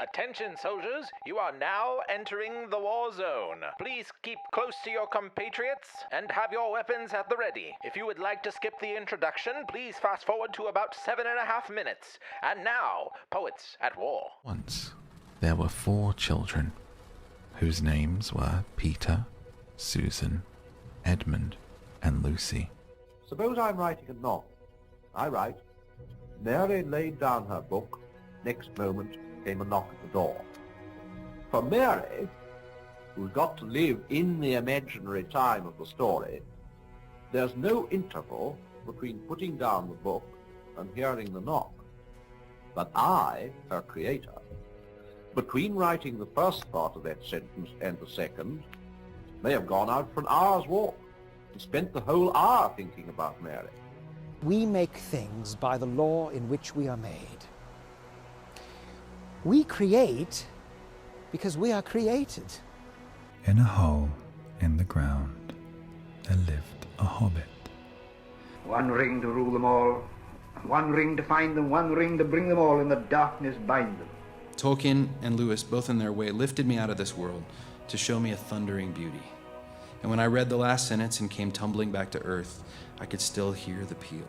Attention, soldiers, you are now entering the war zone. Please keep close to your compatriots and have your weapons at the ready. If you would like to skip the introduction, please fast forward to about 7.5 minutes. And now, poets at war. Once, there were 4 children, whose names were Peter, Susan, Edmund, and Lucy. Suppose I'm writing a novel. I write, Mary laid down her book. Next moment came a knock at the door. For Mary, who's got to live in the imaginary time of the story, there's no interval between putting down the book and hearing the knock. But I, her creator, between writing the first part of that sentence and the second, may have gone out for an hour's walk and spent the whole hour thinking about Mary. We make things by the law in which we are made. We create because we are created. In a hole in the ground, there lived a hobbit. One ring to rule them all, one ring to find them, one ring to bring them all in the darkness bind them. Tolkien and Lewis, both in their way, lifted me out of this world to show me a thundering beauty. And when I read the last sentence and came tumbling back to earth, I could still hear the peal.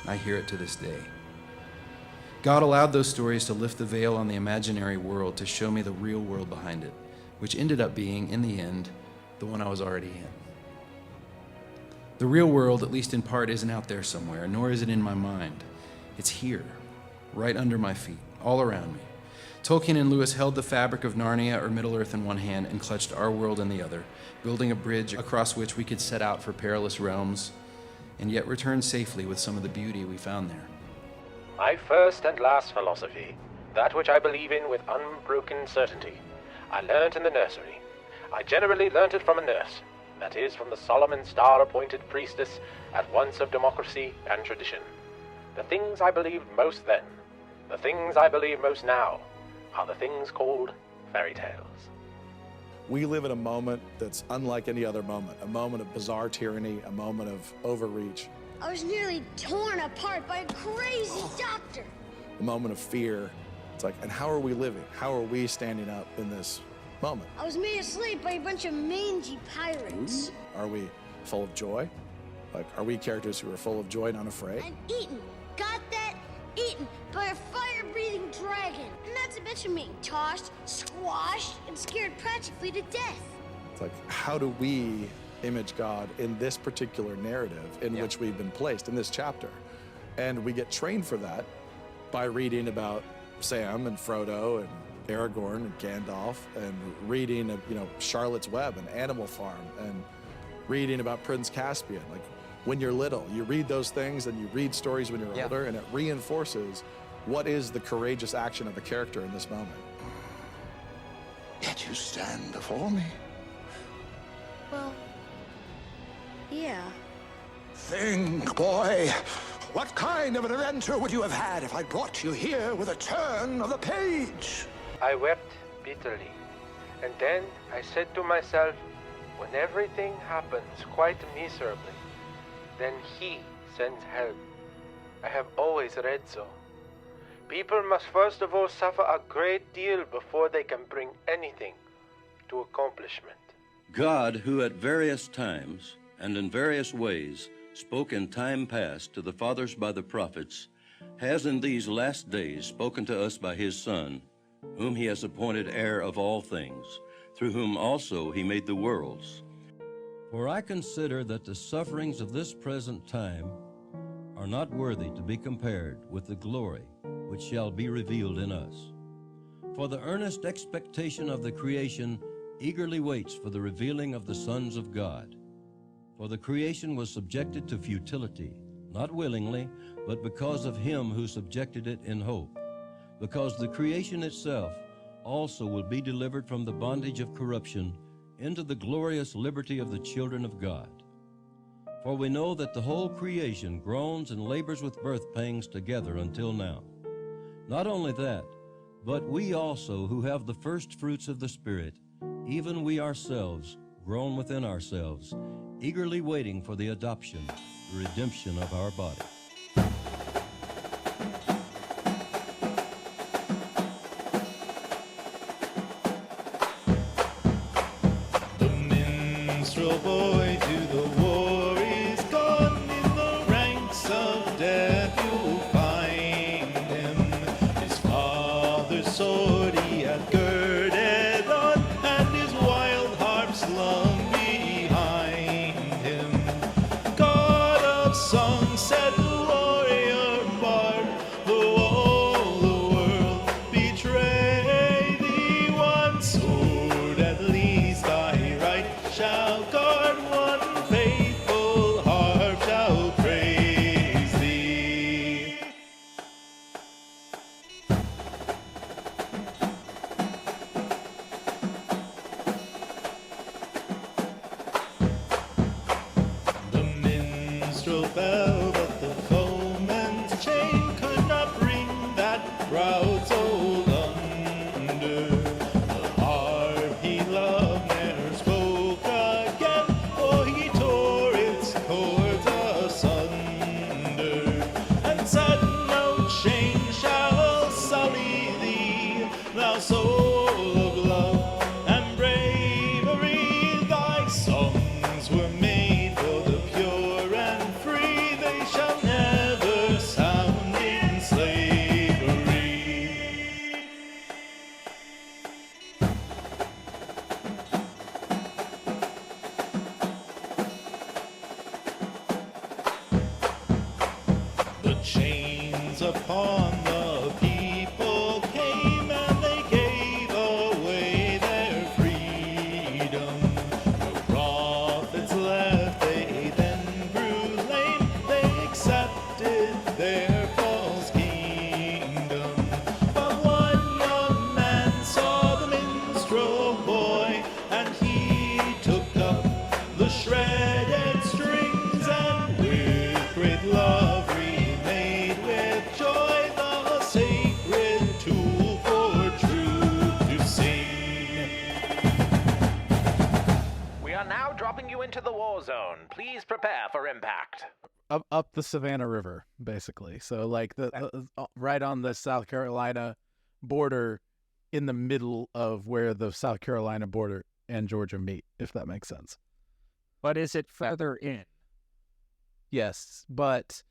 I hear it to this day. God allowed those stories to lift the veil on the imaginary world to show me the real world behind it, which ended up being, in the end, the one I was already in. The real world, at least in part, isn't out there somewhere, nor is it in my mind. It's here, right under my feet, all around me. Tolkien and Lewis held the fabric of Narnia or Middle-earth in one hand and clutched our world in the other, building a bridge across which we could set out for perilous realms and yet return safely with some of the beauty we found there. My first and last philosophy, that which I believe in with unbroken certainty, I learnt in the nursery. I generally learnt it from a nurse, that is, from the solemn and star-appointed priestess at once of democracy and tradition. The things I believed most then, the things I believe most now, are the things called fairy tales. We live in a moment that's unlike any other moment, a moment of bizarre tyranny, a moment of overreach. I was nearly torn apart by a crazy doctor. A moment of fear. It's like, and how are we living? How are we standing up in this moment? I was made asleep by a bunch of mangy pirates. Are we full of joy? Like, are we characters who are full of joy and unafraid? I'm eaten. Got that? Eaten by a fire-breathing dragon. And not to mention being tossed, squashed, and scared practically to death. It's like, how do we image God in this particular narrative in which we've been placed, in this chapter? And we get trained for that by reading about Sam and Frodo and Aragorn and Gandalf, and reading, Charlotte's Web and Animal Farm, and reading about Prince Caspian. Like, when you're little, you read those things and you read stories when you're older, and it reinforces what is the courageous action of a character in this moment. Yet you stand before me. Well, yeah. Think, boy. What kind of an adventure would you have had if I brought you here with a turn of the page? I wept bitterly, and then I said to myself, when everything happens quite miserably, then He sends help. I have always read so. People must first of all suffer a great deal before they can bring anything to accomplishment. God, who at various times and in various ways spoke in time past to the fathers by the prophets, has in these last days spoken to us by His Son, whom He has appointed heir of all things, through whom also He made the worlds. For I consider that the sufferings of this present time are not worthy to be compared with the glory which shall be revealed in us. For the earnest expectation of the creation eagerly waits for the revealing of the sons of God. For the creation was subjected to futility, not willingly, but because of Him who subjected it in hope, because the creation itself also will be delivered from the bondage of corruption into the glorious liberty of the children of God. For we know that the whole creation groans and labors with birth pangs together until now. Not only that, but we also who have the first fruits of the Spirit, even we ourselves, groan within ourselves, eagerly waiting for the adoption, the redemption of our body. minstrel boy to the war is gone. In the ranks of death you'll find him. His father's sword he had girded on, and his wild harp slung behind him. God of song, said the warrior bard, though all the world betray thee, one sword at least thy right shall guard, one faithful harp shall praise thee. The minstrel fell, but the foeman's chain could not bring that proud soul under. The harp he loved ne'er spoke again, for he tore its cords asunder, and said, no chain shall sully thee, thou soul of love and bravery. Thy songs were made for the pure and free, they shall never sound in slavery. The chains upon the people came, and they gave away their freedom. No prophets left, they then grew lame, they accepted their false kingdom. But one young man saw the minstrel boy, and he took up the shredded strings, and with great love remade with joy the sacred tool for truth to sing. We are now dropping you into the war zone. Please prepare for impact. Up the Savannah River, basically. So like right on the South Carolina border, in the middle of where the South Carolina border and Georgia meet, if that makes sense. But is it further in? Yes, but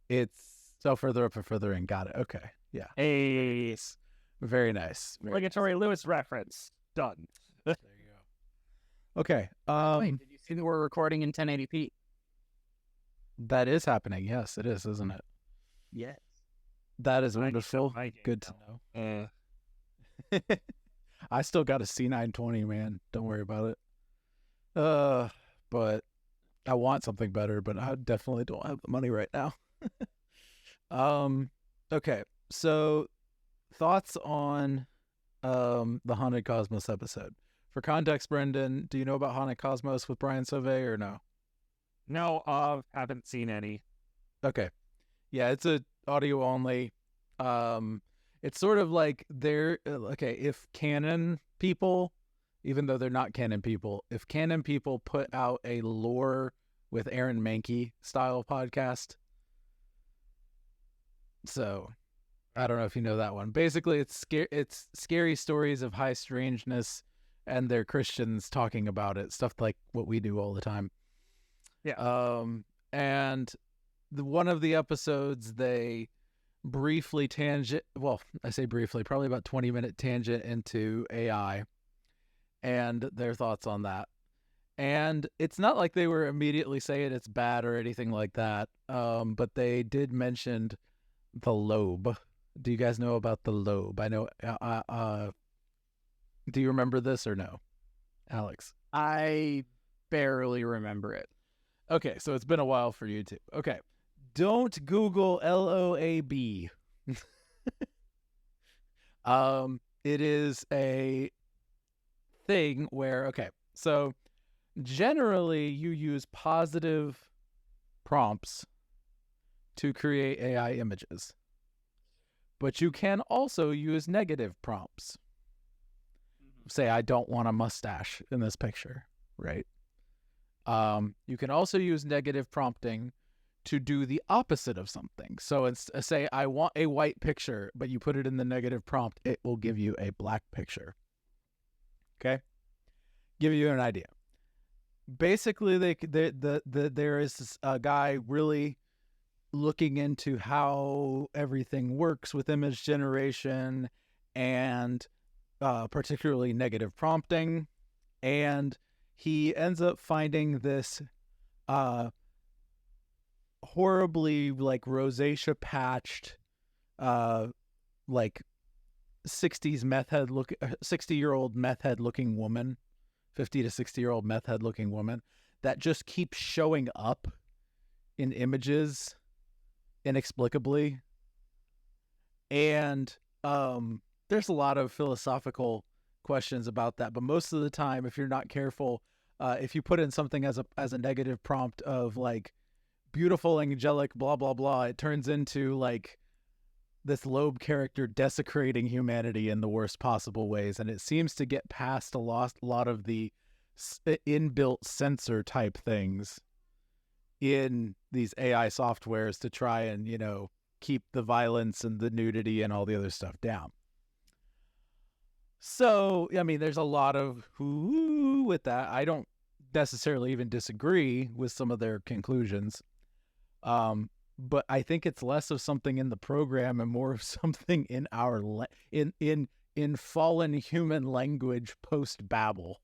it's so further up and further in. Got it. Okay. Yeah. Ace. Very nice. Obligatory Lewis reference. Done. Okay. Wait, did you see that we're recording in 1080p? That is happening. Yes, it is, isn't it? Yes. That is wonderful. Good to know. I still got a C920, man. Don't worry about it. But I want something better, but I definitely don't have the money right now. Okay. So thoughts on the Haunted Cosmos episode. For context, Brendan, do you know about Haunted Cosmos with Brian Sauvé or no? No, haven't seen any. Okay. Yeah, it's a audio only. It's sort of like if canon people, even though they're not canon people, if canon people put out a lore with Aaron Mahnke style podcast. So I don't know if you know that one. Basically, it's scary stories of high strangeness, and they're Christians talking about it, stuff like what we do all the time. Yeah. And one of the episodes, they briefly I say briefly, probably about 20-minute tangent into AI and their thoughts on that. And it's not like they were immediately saying it's bad or anything like that, but they did mention the loab. Do you guys know about the loab? I know, do you remember this or no, Alex? I barely remember it. Okay, so it's been a while for you too. Okay, don't Google LOAB. It is a thing where, okay, so generally you use positive prompts to create AI images, but you can also use negative prompts. Say, I don't want a mustache in this picture, right? You can also use negative prompting to do the opposite of something. So it's say, I want a white picture, but you put it in the negative prompt, it will give you a black picture. Okay? Give you an idea. basically there is a guy really looking into how everything works with image generation and particularly negative prompting, and he ends up finding this horribly like rosacea patched like 60-year-old meth head looking woman, 50 to 60-year-old meth head looking woman that just keeps showing up in images inexplicably. And there's a lot of philosophical questions about that, but most of the time, if you're not careful, if you put in something as a negative prompt of like beautiful angelic blah blah blah, it turns into like this loab character desecrating humanity in the worst possible ways, and it seems to get past a lot of the inbuilt censor type things in these AI softwares to try and, you know, keep the violence and the nudity and all the other stuff down. So, I mean, there's a lot of who with that. I don't necessarily even disagree with some of their conclusions. But I think it's less of something in the program and more of something in our in fallen human language post Babel,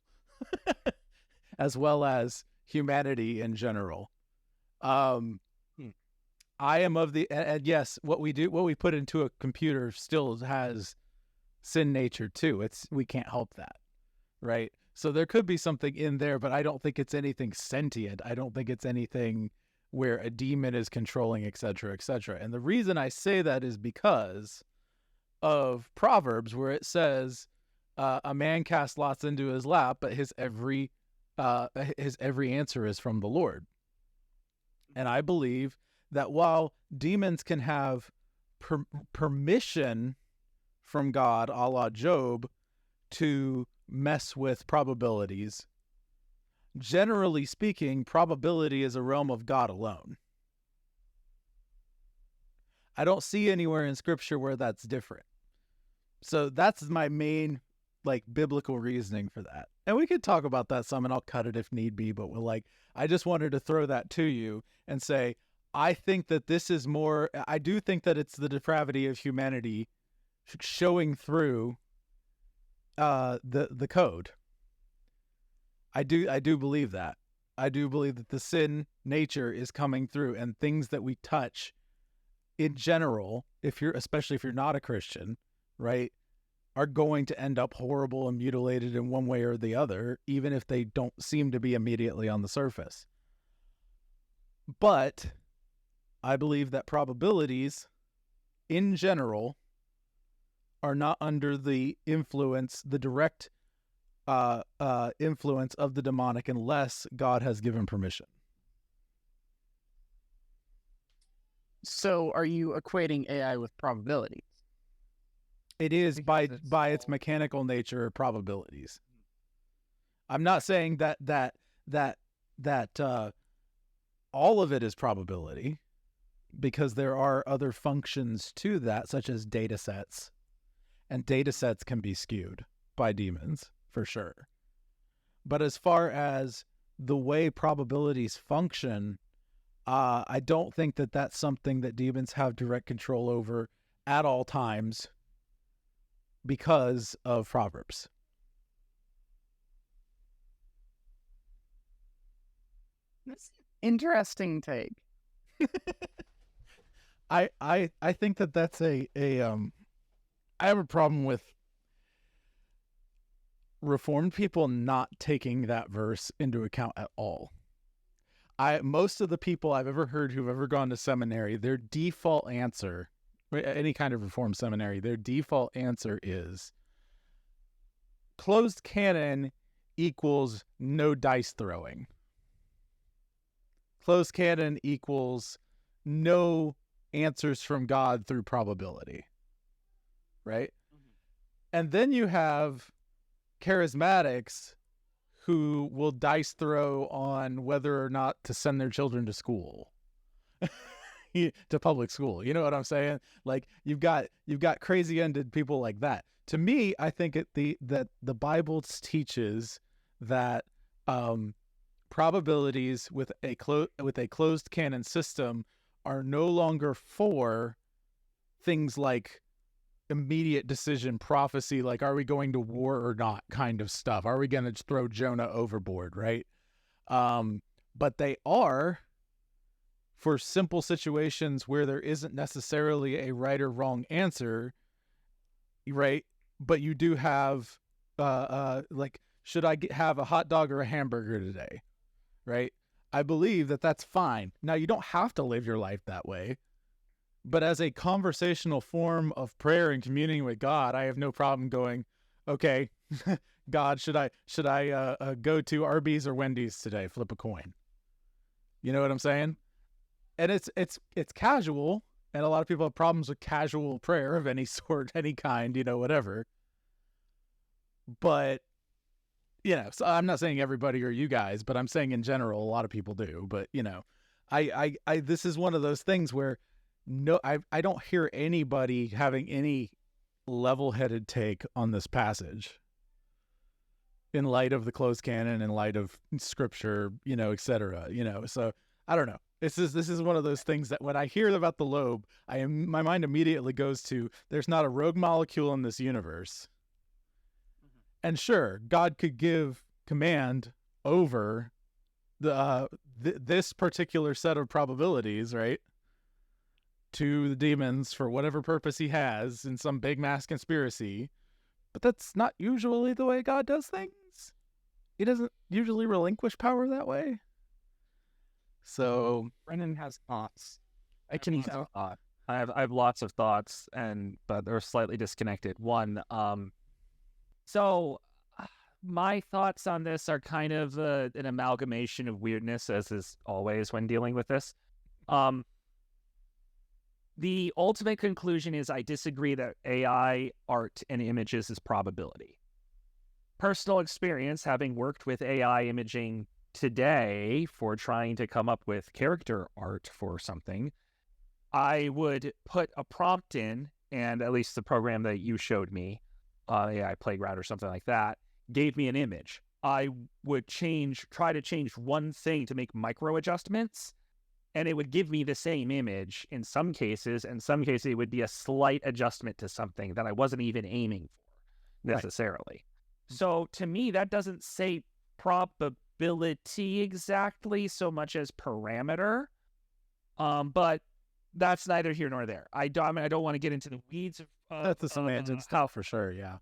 as well as humanity in general. I am of the and yes, what we put into a computer still has sin nature too. We can't help that, right? So there could be something in there, but I don't think it's anything sentient. I don't think it's anything where a demon is controlling, et cetera, et cetera. And the reason I say that is because of Proverbs, where it says, a man casts lots into his lap, but his every answer is from the Lord. And I believe that while demons can have permission from God, a la Job, to mess with probabilities, generally speaking, probability is a realm of God alone. I don't see anywhere in Scripture where that's different. So that's my main, like, biblical reasoning for that. And we could talk about that some, and I'll cut it if need be, but I just wanted to throw that to you and say, I think that this is more, I do think that it's the depravity of humanity showing through the code. I do believe that. I do believe that the sin nature is coming through, and things that we touch in general, especially if you're not a Christian, right, are going to end up horrible and mutilated in one way or the other, even if they don't seem to be immediately on the surface. But I believe that probabilities in general are not under the direct influence of the demonic unless God has given permission. So are you equating AI with probabilities? It is by its mechanical nature probabilities. I'm not saying that all of it is probability, because there are other functions to that, such as data sets, and data sets can be skewed by demons for sure. But as far as the way probabilities function, I don't think that that's something that demons have direct control over at all times because of Proverbs. That's an interesting take. I think that that's I have a problem with Reformed people not taking that verse into account at all. Most of the people I've ever heard who've ever gone to seminary, their default answer, any kind of Reformed seminary, their default answer is closed canon equals no dice throwing. Closed canon equals no answers from God through probability. Right? Mm-hmm. And then you have charismatics who will dice throw on whether or not to send their children to school, to public school. You know what I'm saying? Like you've got crazy-ended people like that. To me, I think that the Bible teaches that probabilities with a closed canon system are no longer for things like immediate decision prophecy, like are we going to war or not kind of stuff. Are we going to throw Jonah overboard, right? But they are for simple situations where there isn't necessarily a right or wrong answer, right? But you do have like, should I have a hot dog or a hamburger today, right? I believe that that's fine. Now, you don't have to live your life that way, but as a conversational form of prayer and communing with God, I have no problem going, okay, God, should I go to Arby's or Wendy's today? Flip a coin. You know what I'm saying? And it's casual, and a lot of people have problems with casual prayer of any sort, any kind, whatever. But, so I'm not saying everybody or you guys, but I'm saying in general, a lot of people do. But, I this is one of those things where I don't hear anybody having any level-headed take on this passage in light of the closed canon, in light of scripture, et cetera, so I don't know. This is one of those things that when I hear about the lobe, my mind immediately goes to, there's not a rogue molecule in this universe. And sure, God could give command over this particular set of probabilities, right, to the demons for whatever purpose he has in some big mass conspiracy. But that's not usually the way God does things. He doesn't usually relinquish power that way. So Brennan has thoughts. I have lots of thoughts, but they're slightly disconnected. One, so my thoughts on this are kind of an amalgamation of weirdness, as is always when dealing with this. The ultimate conclusion is I disagree that AI art and images is probability. Personal experience, having worked with AI imaging today for trying to come up with character art for something, I would put a prompt in, and at least the program that you showed me, AI Playground or something like that, gave me an image. I would try to change one thing to make micro adjustments, and it would give me the same image in some cases. In some cases, it would be a slight adjustment to something that I wasn't even aiming for necessarily. Right. So to me, that doesn't say probability exactly so much as parameter. But that's neither here nor there. I don't want to get into the weeds of that's the semantic stuff for sure, yeah.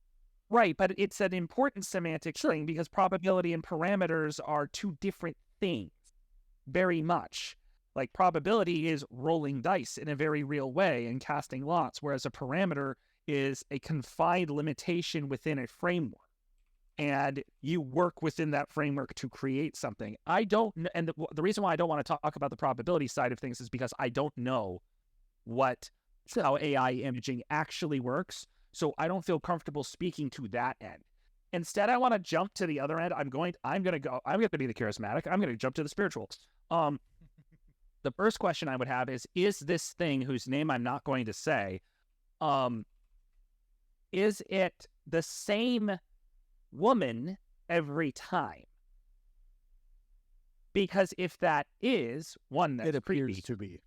Right, but it's an important semantic thing because probability and parameters are two different things, very much. Like probability is rolling dice in a very real way and casting lots, whereas a parameter is a confined limitation within a framework. And you work within that framework to create something. And the reason why I don't want to talk about the probability side of things is because I don't know how AI imaging actually works. So I don't feel comfortable speaking to that end. Instead, I want to jump to the other end. I'm going to be the charismatic. I'm going to jump to the spiritual. The first question I would have is this thing whose name I'm not going to say, is it the same woman every time? Because if that is one, that's it appears creepy. to be.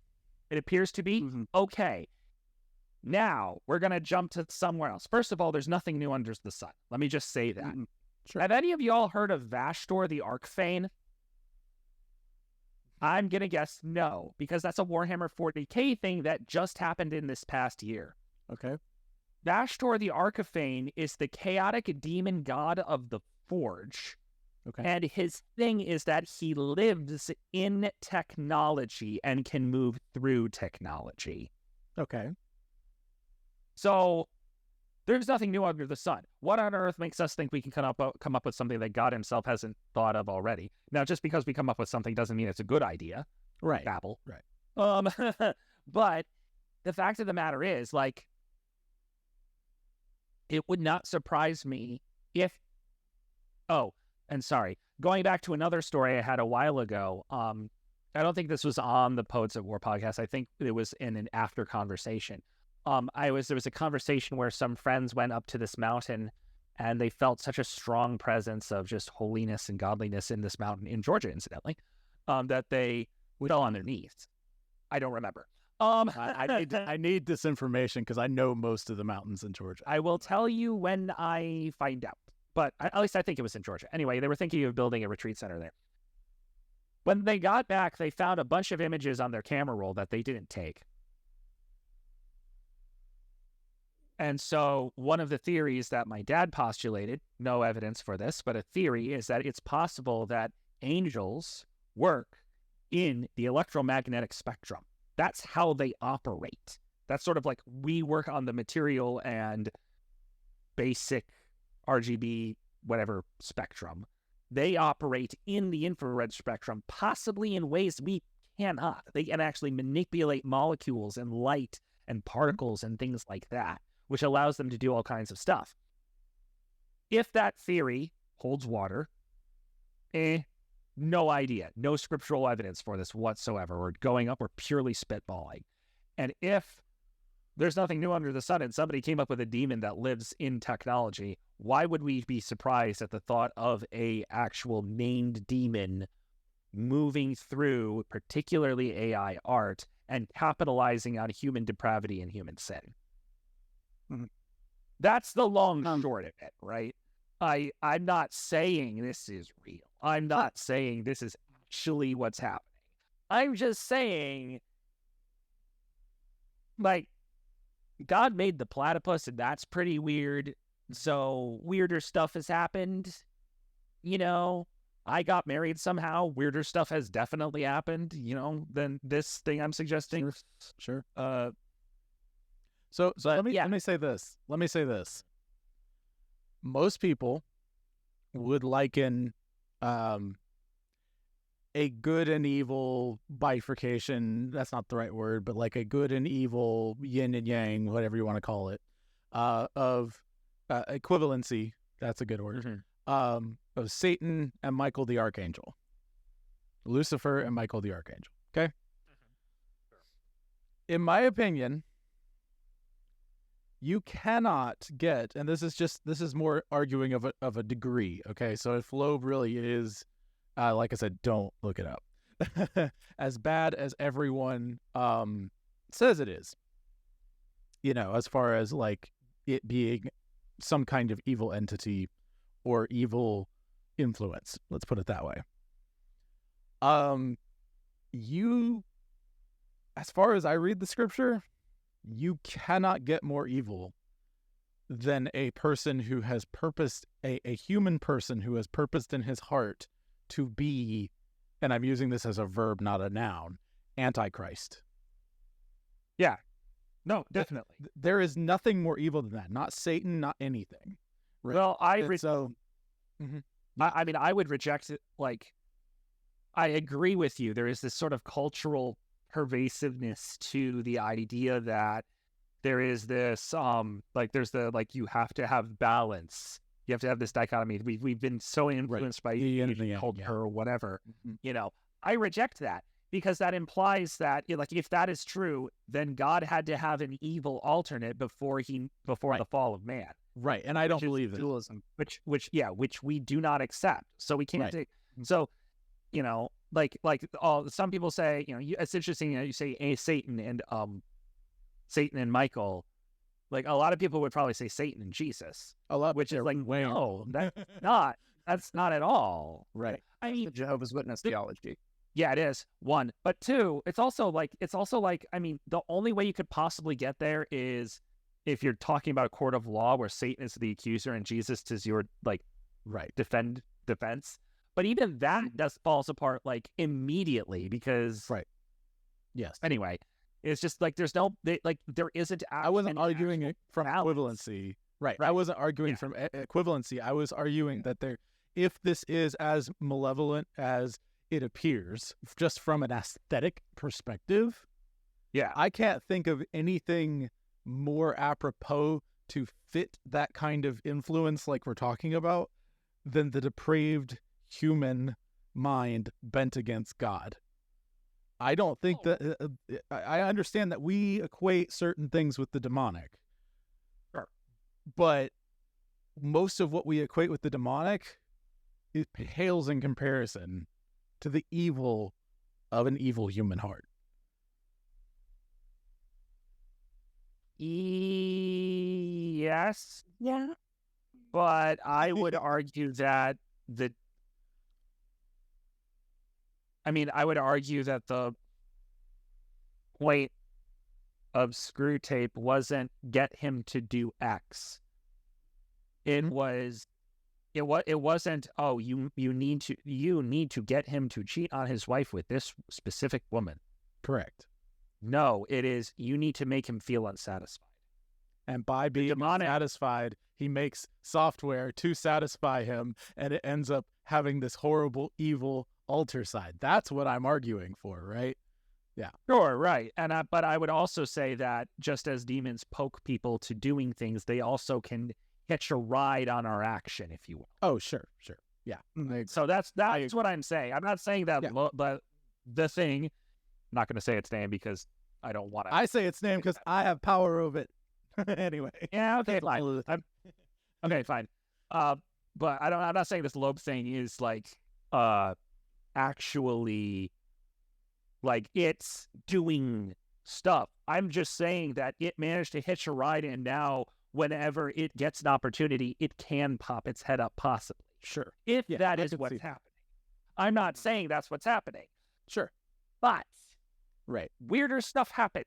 It appears to be? Mm-hmm. Okay. Now, we're going to jump to somewhere else. First of all, there's nothing new under the sun. Let me just say that. Mm-hmm. Sure. Have any of y'all heard of Vashtor the Archfane? I'm going to guess no, because that's a Warhammer 40k thing that just happened in this past year. Okay. Vashtor the Archfane is the chaotic demon god of the Forge. Okay. And his thing is that he lives in technology and can move through technology. Okay. So there's nothing new under the sun. What on earth makes us think we can come up with something that God himself hasn't thought of already? Now, just because we come up with something doesn't mean it's a good idea. Right. Babble. Right. But the fact of the matter is, like, it would not surprise me if... Oh, and sorry. Going back to another story I had a while ago, I don't think this was on the Poets at War podcast. I think it was in an after conversation. There was a conversation where some friends went up to this mountain and they felt such a strong presence of just holiness and godliness in this mountain in Georgia, incidentally, that they fell on their knees. I don't remember. I need this information because I know most of the mountains in Georgia. I will tell you when I find out, but at least I think it was in Georgia. Anyway, they were thinking of building a retreat center there. When they got back, they found a bunch of images on their camera roll that they didn't take. And so one of the theories that my dad postulated, no evidence for this, but a theory, is that it's possible that angels work in the electromagnetic spectrum. That's how they operate. That's sort of like we work on the material and basic RGB, whatever spectrum. They operate in the infrared spectrum, possibly in ways we cannot. They can actually manipulate molecules and light and particles and things like that, which allows them to do all kinds of stuff. If that theory holds water, no idea. No scriptural evidence for this whatsoever. We're going up, we're purely spitballing. And if there's nothing new under the sun and somebody came up with a demon that lives in technology, why would we be surprised at the thought of a actual named demon moving through particularly AI art and capitalizing on human depravity and human sin? Mm-hmm. That's the long short of it, right? I'm not saying this is real. I'm not saying this is actually what's happening. I'm just saying, like, God made the platypus, and that's pretty weird. So weirder stuff has happened. You know, I got married somehow. Weirder stuff has definitely happened, you know, than this thing I'm suggesting. Sure. So let me say this. Most people would liken a good and evil bifurcation. That's not the right word, but like a good and evil yin and yang, whatever you want to call it, of equivalency. That's a good word. Of Satan and Michael the Archangel, Lucifer and Michael the Archangel. Okay. In my opinion, you cannot get, and this is more arguing of a degree. Okay, so if loab really is, like I said, don't look it up, as bad as everyone says it is, you know, as far as like it being some kind of evil entity or evil influence, let's put it that way. As far as I read the scripture, you cannot get more evil than a person who has purposed, a human person who has purposed in his heart to be, and I'm using this as a verb, not a noun, Antichrist. Yeah. No, definitely. There is nothing more evil than that. Not Satan, not anything. Right? Well, I mean, I would reject it. Like, I agree with you. There is this sort of cultural pervasiveness to the idea that there is this like there's the like you have to have balance, you have to have this dichotomy. We've been so influenced by culture or whatever. You know, I reject that because that implies that, you know, like, if that is true, then God had to have an evil alternate before the fall of man, right? And I don't believe it. Dualism, which we do not accept. So we can't take. So, you know, like some people say, you know, it's interesting. You know, you say Satan and Michael. Like, a lot of people would probably say Satan and Jesus. A lot, which is like, no, that's not at all. Right. I mean, Jehovah's Witness theology. Yeah, it is. One, but two, it's also like, I mean, the only way you could possibly get there is if you're talking about a court of law where Satan is the accuser and Jesus is your defense. But even that falls apart like immediately because Yes. Anyway, it's just like there isn't. I wasn't arguing it from equivalency. Right. I wasn't arguing from equivalency. I was arguing that if this is as malevolent as it appears, just from an aesthetic perspective, I can't think of anything more apropos to fit that kind of influence like we're talking about than the depraved human mind bent against God. I don't think that I understand that we equate certain things with the demonic, but most of what we equate with the demonic, it pales in comparison to the evil of an evil human heart. Yes. Yeah. But I would argue that I would argue that the point of Screw Tape wasn't get him to do X. It wasn't, oh, you need to get him to cheat on his wife with this specific woman. Correct. No, it is you need to make him feel unsatisfied. And by being unsatisfied, he makes software to satisfy him, and it ends up having this horrible, evil alter side. That's what I'm arguing for, right? Yeah. Sure, right. But I would also say that just as demons poke people to doing things, they also can hitch a ride on our action, if you will. Oh, sure. Yeah. So that's what I'm saying. I'm not saying that, but the thing, I'm not going to say its name because I don't want to. I say its name because I have power over it. Anyway. Yeah, okay, fine. Okay, fine. But I'm not saying this lobe thing is like actually like it's doing stuff. I'm just saying that it managed to hitch a ride, and now whenever it gets an opportunity, it can pop its head up possibly. Sure. If that is what's happening. I'm not saying that's what's happening. Sure. But right. Weirder stuff happens.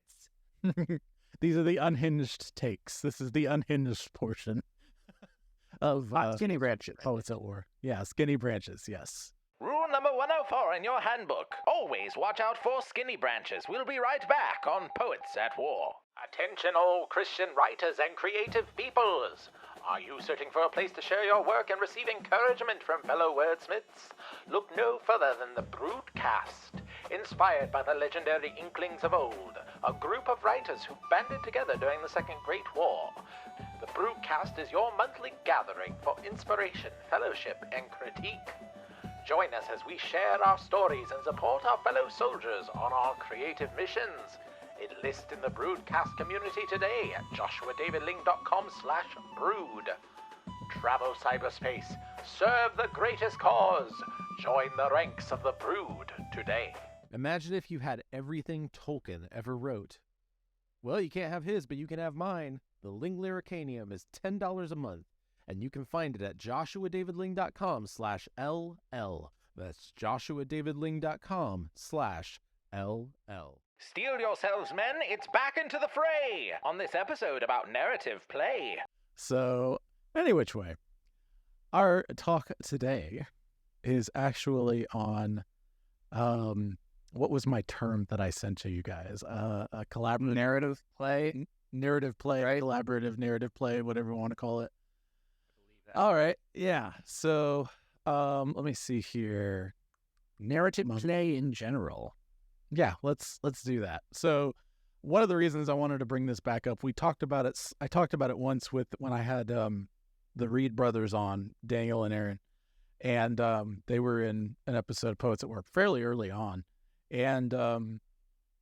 These are the unhinged takes. This is the unhinged portion of Skinny Branches. Poets at War. Yeah, Skinny Branches, yes. Rule number 104 in your handbook. Always watch out for skinny branches. We'll be right back on Poets at War. Attention all Christian writers and creative peoples. Are you searching for a place to share your work and receive encouragement from fellow wordsmiths? Look no further than the Broodcast. Inspired by the legendary Inklings of old, a group of writers who banded together during the Second Great War. The Broodcast is your monthly gathering for inspiration, fellowship, and critique. Join us as we share our stories and support our fellow soldiers on our creative missions. Enlist in the Broodcast community today at joshuadavidling.com/brood. Travel cyberspace. Serve the greatest cause. Join the ranks of the Brood today. Imagine if you had everything Tolkien ever wrote. Well, you can't have his, but you can have mine. The Ling Lyricanium is $10 a month, and you can find it at joshuadavidling.com/LL. That's joshuadavidling.com/LL. Steel yourselves, men. It's back into the fray on this episode about narrative play. So, any which way, our talk today is actually on, what was my term that I sent to you guys? A collaborative narrative play, right? Collaborative narrative play, whatever you want to call it. All right, yeah. So, let me see here. Narrative play in general. Yeah, let's do that. So, one of the reasons I wanted to bring this back up, I talked about it once when I had the Reed brothers on, Daniel and Aaron, and they were in an episode of Poets at Work fairly early on, and I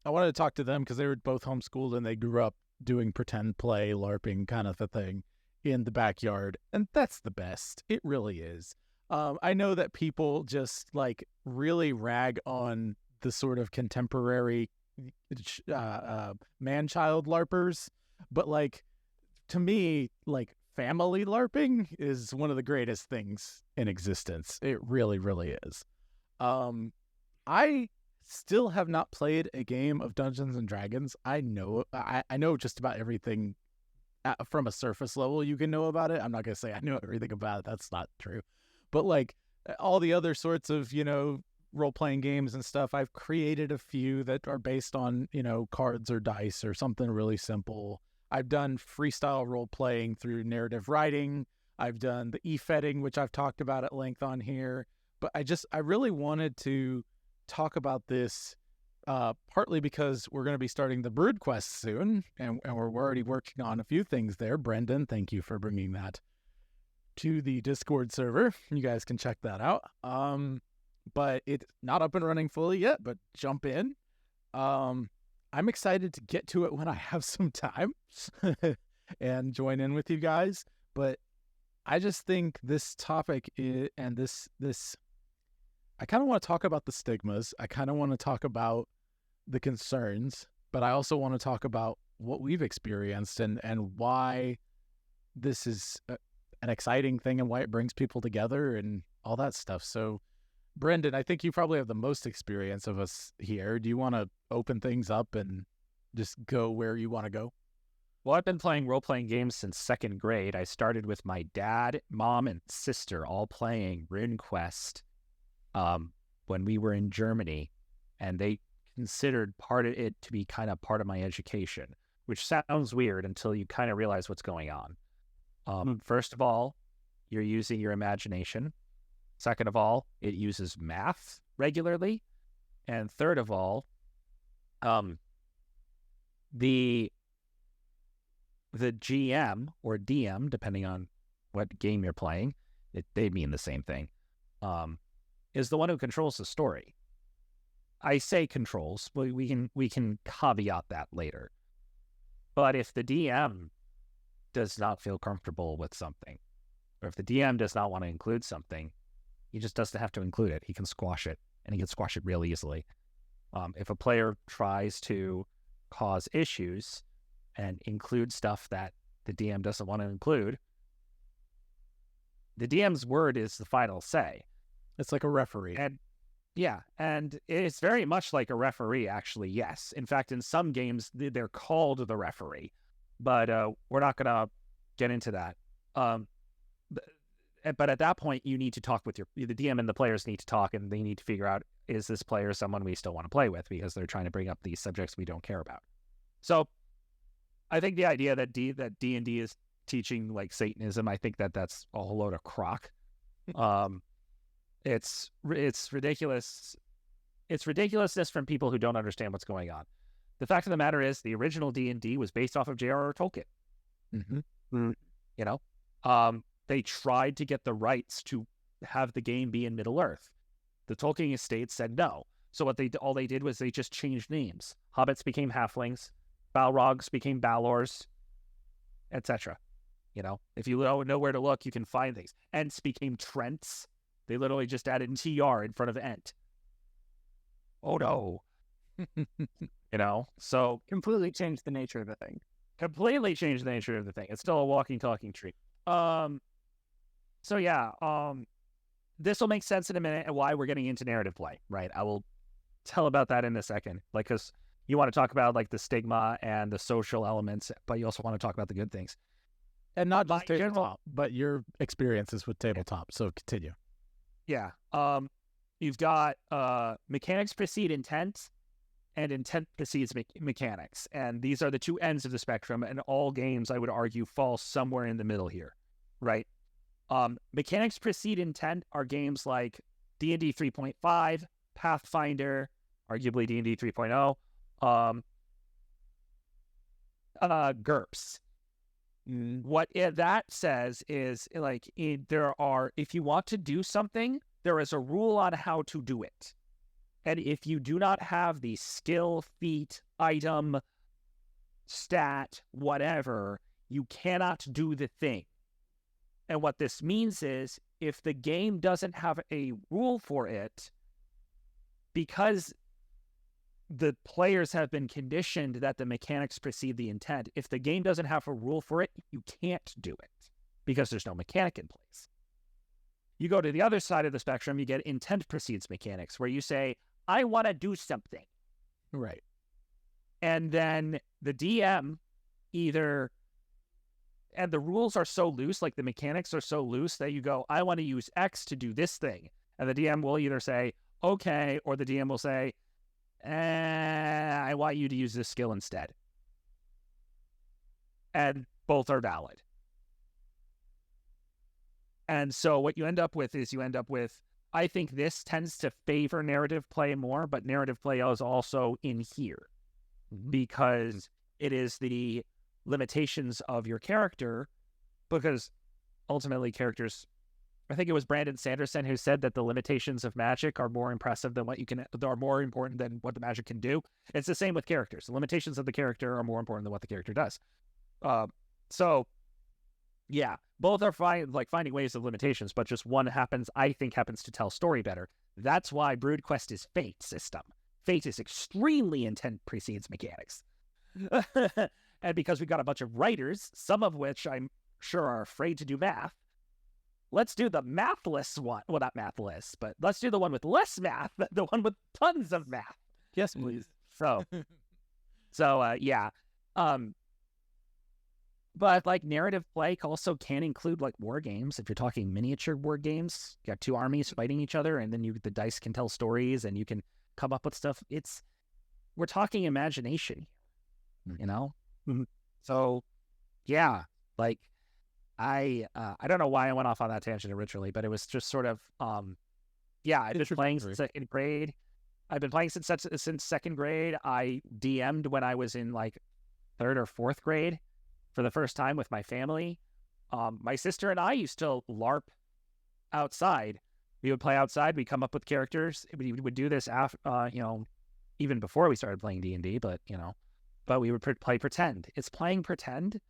wanted to talk to them because they were both homeschooled and they grew up doing pretend play, LARPing kind of a thing in the backyard, and that's the best. It really is. I know that people just like really rag on the sort of contemporary man-child LARPers, but like to me, like family LARPing is one of the greatest things in existence. It really, really is. I still have not played a game of Dungeons and Dragons. I know just about everything from a surface level you can know about it. I'm not gonna say I know everything about it. That's not true. But like all the other sorts of, role-playing games and stuff, I've created a few that are based on, cards or dice or something really simple. I've done freestyle role-playing through narrative writing. I've done the e-fetting, which I've talked about at length on here. But I really wanted to talk about this partly because we're going to be starting the Brood Quest soon, and we're already working on a few things there. Brendan, thank you for bringing that to the Discord server. You guys can check that out. But it's not up and running fully yet, but jump in. I'm excited to get to it when I have some time and join in with you guys. But I just think this topic and this I kind of want to talk about the stigmas. I kind of want to talk about the concerns, but I also want to talk about what we've experienced and why this is an exciting thing and why it brings people together and all that stuff. So, Brendan, I think you probably have the most experience of us here. Do you want to open things up and just go where you want to go? Well, I've been playing role-playing games since second grade. I started with my dad, mom, and sister all playing RuneQuest when we were in Germany, and they considered part of it to be kind of part of my education, which sounds weird until you kind of realize what's going on. First of all, you're using your imagination. Second of all, it uses math regularly. And third of all, the GM or DM, depending on what game you're playing, they mean the same thing, is the one who controls the story. I say controls, but we can caveat that later. But if the DM does not feel comfortable with something, or if the DM does not want to include something, he just doesn't have to include it. He can squash it, and he can squash it real easily. If a player tries to cause issues and include stuff that the DM doesn't want to include, the DM's word is the final say. It's like a referee. And yeah, and it's very much like a referee, actually, yes. In fact, in some games, they're called the referee, but we're not going to get into that. But at that point, you need to talk with the DM, and the players need to talk, and they need to figure out, is this player someone we still want to play with, because they're trying to bring up these subjects we don't care about. So I think the idea that D&D is teaching like Satanism, I think that's a whole load of crock. It's ridiculous. It's ridiculousness from people who don't understand what's going on. The fact of the matter is, the original D&D was based off of J.R.R. Tolkien. Mm-hmm. You know, they tried to get the rights to have the game be in Middle Earth. The Tolkien estate said no. So all they did was they just changed names. Hobbits became halflings, Balrogs became Balors, etc. You know, if you know where to look, you can find things. Ents became Trents. They literally just added TR in front of Ent. Oh no. You know, so completely changed the nature of the thing. Completely changed the nature of the thing. It's still a walking, talking tree. So yeah, this will make sense in a minute and why we're getting into narrative play, right? I will tell about that in a second, like, because you want to talk about like the stigma and the social elements, but you also want to talk about the good things. And not just tabletop, but your experiences with tabletop. So continue. Yeah. You've got mechanics precede intent, and intent precedes mechanics. And these are the two ends of the spectrum, and all games, I would argue, fall somewhere in the middle here, right? Mechanics precede intent are games like D&D 3.5, Pathfinder, arguably D&D 3.0, GURPS. What that says is, like, if you want to do something, there is a rule on how to do it. And if you do not have the skill, feat, item, stat, whatever, you cannot do the thing. And what this means is, if the game doesn't have a rule for it, because the players have been conditioned that the mechanics precede the intent, if the game doesn't have a rule for it, you can't do it because there's no mechanic in place. You go to the other side of the spectrum, you get intent precedes mechanics, where you say, I want to do something. Right. And then the DM and the rules are so loose, like the mechanics are so loose that you go, I want to use X to do this thing. And the DM will either say, okay, or the DM will say, I want you to use this skill instead. And both are valid. And so what you end up with is I think this tends to favor narrative play more, but narrative play is also in here because it is the limitations of your character, because ultimately characters, I think it was Brandon Sanderson who said that the limitations of magic are more impressive than are more important than what the magic can do. It's the same with characters. The limitations of the character are more important than what the character does. So Yeah, both are fine, like finding ways of limitations, but just one I think happens to tell story better. That's why BroodQuest is Fate system. Fate is extremely intent precedes mechanics. And because we've got a bunch of writers, some of which I'm sure are afraid to do math, let's do the mathless one. Well, not mathless, but let's do the one with less math, the one with tons of math. Yes, please. Yeah. But like narrative play also can include like war games. If you're talking miniature war games, you got two armies fighting each other, and then the dice can tell stories, and you can come up with stuff. We're talking imagination, you know. So, yeah, like I don't know why I went off on that tangent originally, but it was just sort of I've been playing since second grade. I've been playing since second grade. I DM'd when I was in like third or fourth grade for the first time with my family. My sister and I used to LARP outside. We would play outside. We'd come up with characters. We would do this after, even before we started playing D&D. But we would play pretend. It's playing pretend,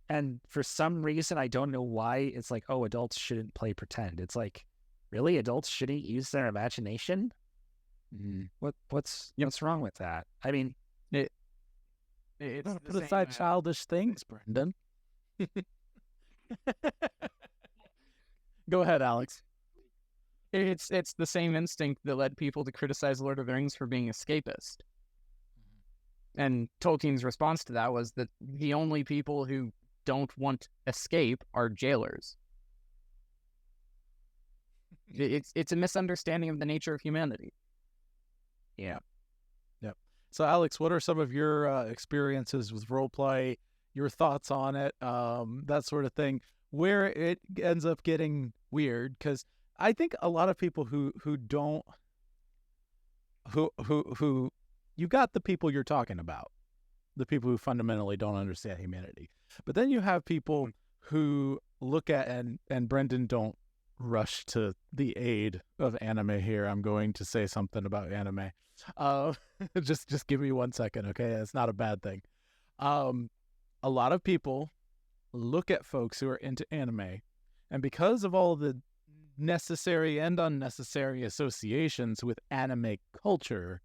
and for some reason I don't know why it's like, oh, adults shouldn't play pretend. It's like, really, adults shouldn't use their imagination? What's wrong with that? I mean, it's put aside childish things, Brendan. Go ahead, Alex. It's the same instinct that led people to criticize Lord of the Rings for being escapist. And Tolkien's response to that was that the only people who don't want escape are jailers. It's a misunderstanding of the nature of humanity. Yeah. Yep. So, Alex, what are some of your experiences with roleplay, your thoughts on it, that sort of thing, where it ends up getting weird? Because I think a lot of people who you got the people you're talking about, the people who fundamentally don't understand humanity. But then you have people who look at, and Brendan, don't rush to the aid of anime here. I'm going to say something about anime. Just give me 1 second, okay? It's not a bad thing. A lot of people look at folks who are into anime, and because of all the necessary and unnecessary associations with anime culture,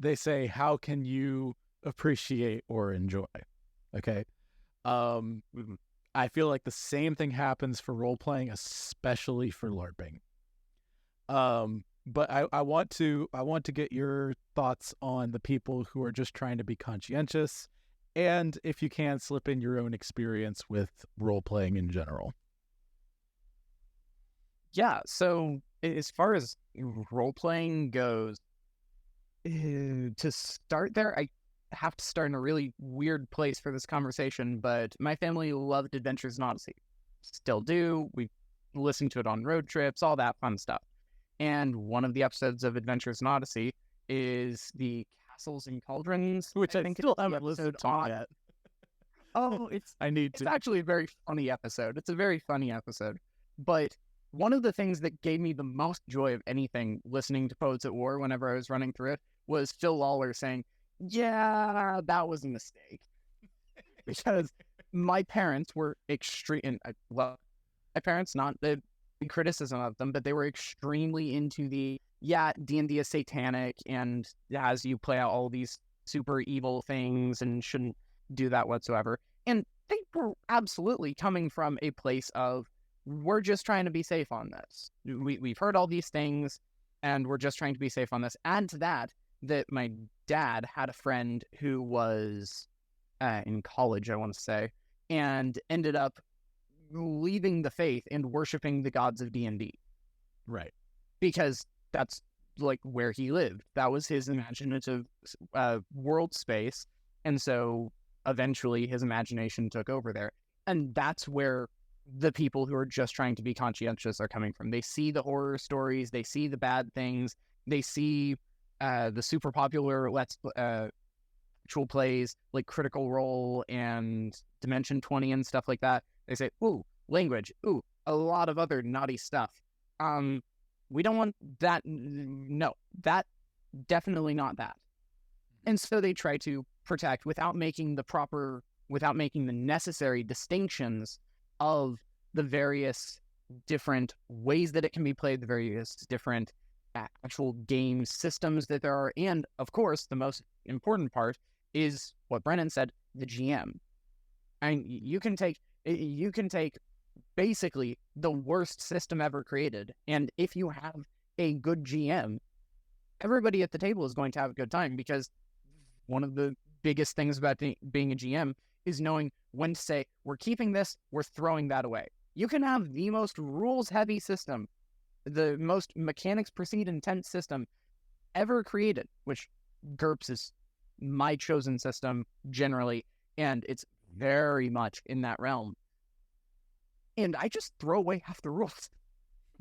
they say, how can you appreciate or enjoy? Okay. I feel like the same thing happens for role-playing, especially for LARPing. But I want to get your thoughts on the people who are just trying to be conscientious, and if you can, slip in your own experience with role-playing in general. Yeah, so as far as role-playing goes, to start there, I have to start in a really weird place for this conversation, but my family loved Adventures in Odyssey. Still do. We listen to it on road trips, all that fun stuff. And one of the episodes of Adventures in Odyssey is the Castles and Cauldrons, which I think still haven't listened to yet. Oh, it's it's actually a very funny episode. It's a very funny episode. But one of the things that gave me the most joy of anything listening to Poets at War whenever I was running through it was Phil Lawler saying, yeah, that was a mistake. Because my parents were extreme. Well, my parents, not the criticism of them, but they were extremely into the, D&D is satanic, and as you play out all these super evil things and shouldn't do that whatsoever. And they were absolutely coming from a place of, we're just trying to be safe on this. We've heard all these things, and we're just trying to be safe on this. Add to that my dad had a friend who was in college, I want to say, and ended up leaving the faith and worshiping the gods of D&D. Right. Because that's like where he lived. That was his imaginative world space. And so eventually his imagination took over there. And that's where the people who are just trying to be conscientious are coming from. They see the horror stories, they see the bad things, they see the super popular actual plays like Critical Role and Dimension 20 and stuff like that. They say, ooh, language, ooh, a lot of other naughty stuff. We don't want that. No, that definitely not that. And so they try to protect without making the necessary distinctions of the various different ways that it can be played, the various different actual game systems that there are, and of course, the most important part is what Brennan said, the GM. And you can take basically the worst system ever created, and if you have a good GM, everybody at the table is going to have a good time, because one of the biggest things about being a GM is knowing when to say, we're keeping this, we're throwing that away. You can have the most rules-heavy system, the most mechanics proceed intent system ever created, which GURPS is my chosen system generally, and it's very much in that realm. And I just throw away half the rules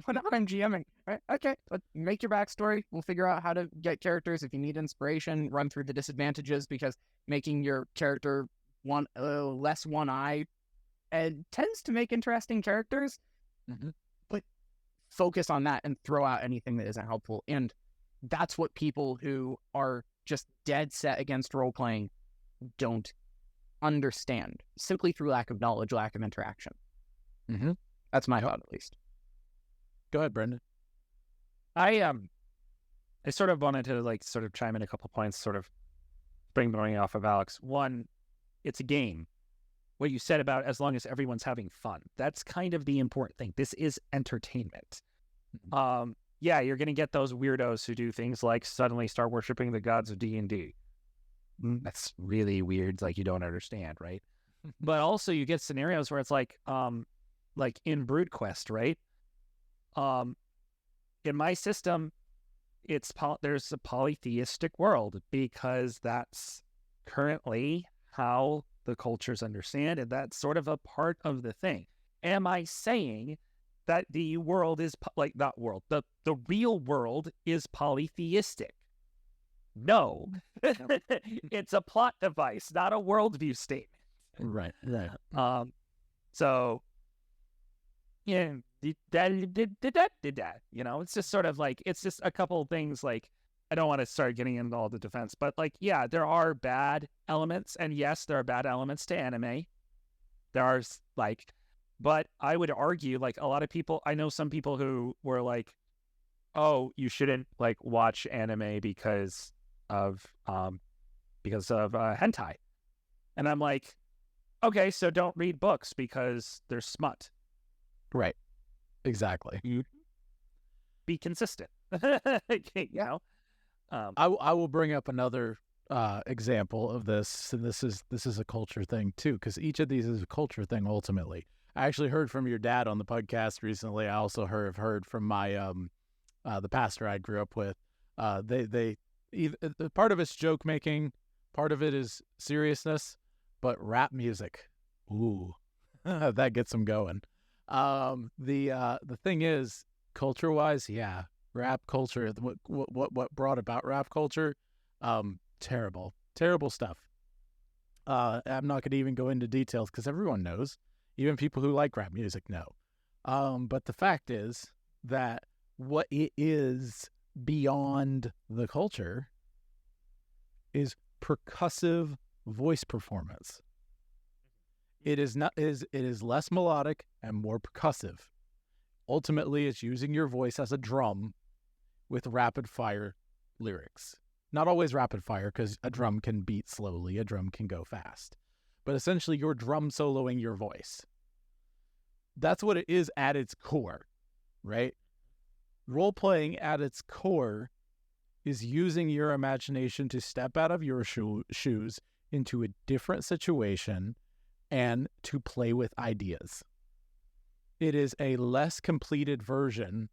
when I'm GMing. Right? Okay, let's make your backstory. We'll figure out how to get characters. If you need inspiration, run through the disadvantages, because making your character less one-eye tends to make interesting characters. But focus on that and throw out anything that isn't helpful. And that's what people who are just dead set against role-playing don't understand, simply through lack of knowledge, lack of interaction. That's my thought, at least. Go ahead, Brendan. I sort of wanted to sort of chime in a couple points, sort of springboarding off of Alex. One, it's a game. What you said about as long as everyone's having fun, that's kind of the important thing. This is entertainment. Yeah, you're going to get those weirdos who do things like suddenly start worshiping the gods of D&D. That's really weird, like you don't understand, right? But also you get scenarios where it's like in Broodquest, right? In my system, there's a polytheistic world, because that's currently how the cultures understand, and that's sort of a part of the thing. Am I saying that the world is the real world is polytheistic? No. It's a plot device, not a worldview statement. Right. So, yeah, it's just sort of it's just a couple of things. I don't want to start getting into all the defense, but yeah, there are bad elements, and yes, there are bad elements to anime. There are but I would argue a lot of people, I know some people who were oh, you shouldn't watch anime because of hentai. And I'm okay, so don't read books because there's smut. Right. Exactly. Be consistent. You know? I will bring up another example of this, and this is a culture thing too, because each of these is a culture thing ultimately. I actually heard from your dad on the podcast recently. I also heard from my the pastor I grew up with. Part of it's joke making, part of it is seriousness, but rap music, ooh, that gets them going. The thing is, culture wise, yeah, rap culture. What brought about rap culture? Terrible stuff. I'm not going to even go into details because everyone knows. Even people who like rap music know. But the fact is that what it is beyond the culture is percussive voice performance. It is less melodic and more percussive. Ultimately, it's using your voice as a drum with rapid fire lyrics. Not always rapid fire, because a drum can beat slowly, a drum can go fast. But essentially, you're drum soloing your voice. That's what it is at its core, right? Role-playing at its core is using your imagination to step out of your shoes into a different situation and to play with ideas. It is a less completed version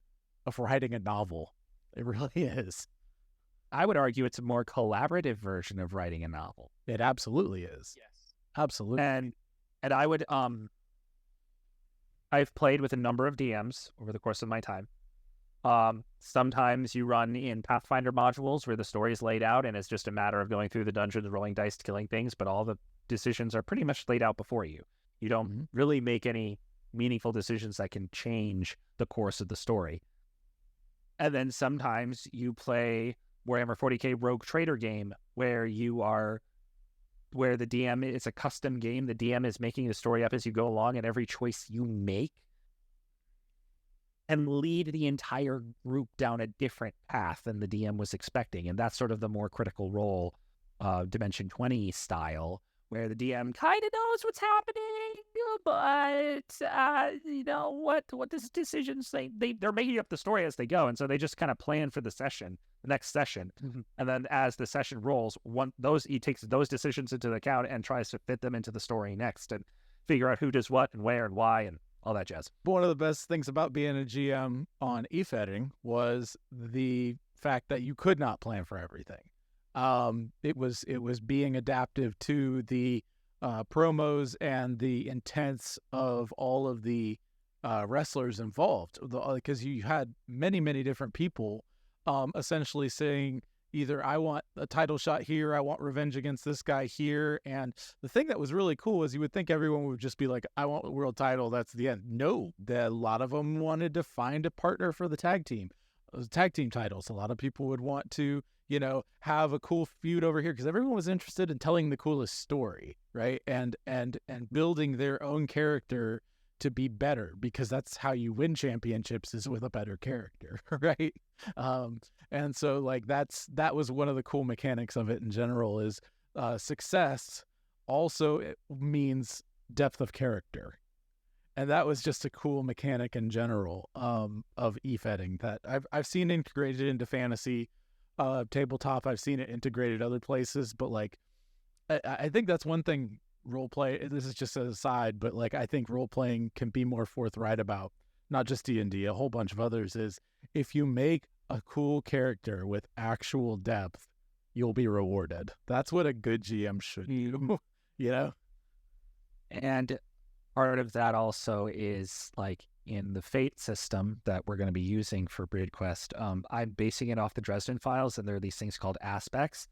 of writing a novel. It really is. I would argue it's a more collaborative version of writing a novel. It absolutely is. Yes. Absolutely. And I would I've played with a number of DMs over the course of my time. Sometimes you run in Pathfinder modules where the story is laid out and it's just a matter of going through the dungeons, rolling dice, killing things, but all the decisions are pretty much laid out before you. You don't really make any meaningful decisions that can change the course of the story. And then sometimes you play Warhammer 40k Rogue Trader game where you are where the DM, it's a custom game. The DM is making the story up as you go along, and every choice you make and lead the entire group down a different path than the DM was expecting. And that's sort of the more critical role, Dimension 20 style, where the DM kind of knows what's happening, but what this decisions they're making up the story as they go, and so they just kind of plan for the next session, and then as the session rolls, he takes those decisions into account and tries to fit them into the story next, and figure out who does what and where and why and all that jazz. One of the best things about being a GM on e-fetting was the fact that you could not plan for everything. It was being adaptive to the promos and the intents of all of the wrestlers involved, because you had many different people essentially saying either I want a title shot here, I want revenge against this guy here. And the thing that was really cool is you would think everyone would just be like, I want a world title, that's the end. No, a lot of them wanted to find a partner for the tag team titles. A lot of people would want to, have a cool feud over here because everyone was interested in telling the coolest story, right? And building their own character to be better, because that's how you win championships, is with a better character, right? And so like that was one of the cool mechanics of it in general, is success also it means depth of character. And that was just a cool mechanic in general of e-fetting that I've seen integrated into fantasy tabletop. I've seen it integrated other places, but like I think that's one thing role play. This is just an aside, but like I think role playing can be more forthright about, not just D&D, a whole bunch of others, is if you make a cool character with actual depth, you'll be rewarded. That's what a good GM should do, And part of that also is like in the Fate system that we're going to be using for BridQuest. I'm basing it off the Dresden Files, and there are these things called aspects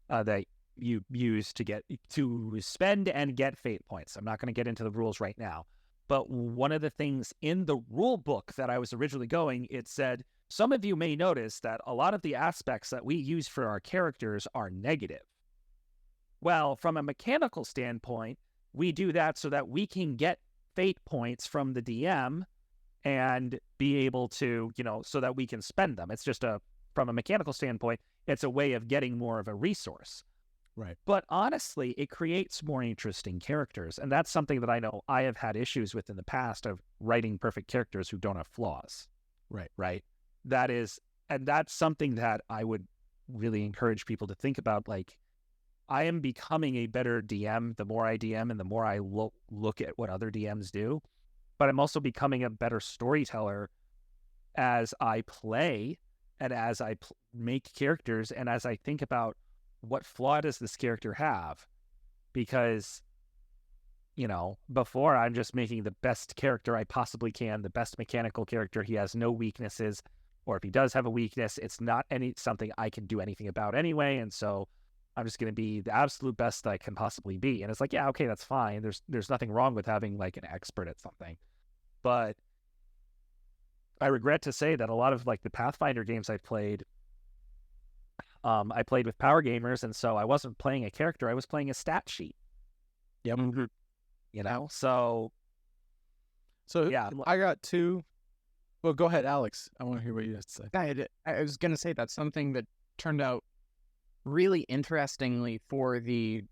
that you use to spend and get fate points. I'm not going to get into the rules right now, but one of the things in the rule book that I was originally going, it said, some of you may notice that a lot of the aspects that we use for our characters are negative. Well, from a mechanical standpoint, we do that so that we can get fate points from the DM and be able to, so that we can spend them. It's just from a mechanical standpoint, it's a way of getting more of a resource. Right. But honestly, it creates more interesting characters. And that's something that I know I have had issues with in the past, of writing perfect characters who don't have flaws. Right. Right. That's something that I would really encourage people to think about. Like, I am becoming a better DM the more I DM and the more I look at what other DMs do. But I'm also becoming a better storyteller as I play and as I make characters and as I think about what flaw does this character have? Because, before I'm just making the best character I possibly can, the best mechanical character. He has no weaknesses, or if he does have a weakness, it's not something I can do anything about anyway. And so I'm just going to be the absolute best I can possibly be. And it's like, yeah, okay, that's fine. There's nothing wrong with having like an expert at something. But I regret to say that a lot of like the Pathfinder games I've played, I played with power gamers, and so I wasn't playing a character, I was playing a stat sheet. Yep. So yeah, I got two. Well, go ahead, Alex. I want to hear what you have to say. I was going to say that's something that turned out really interestingly for the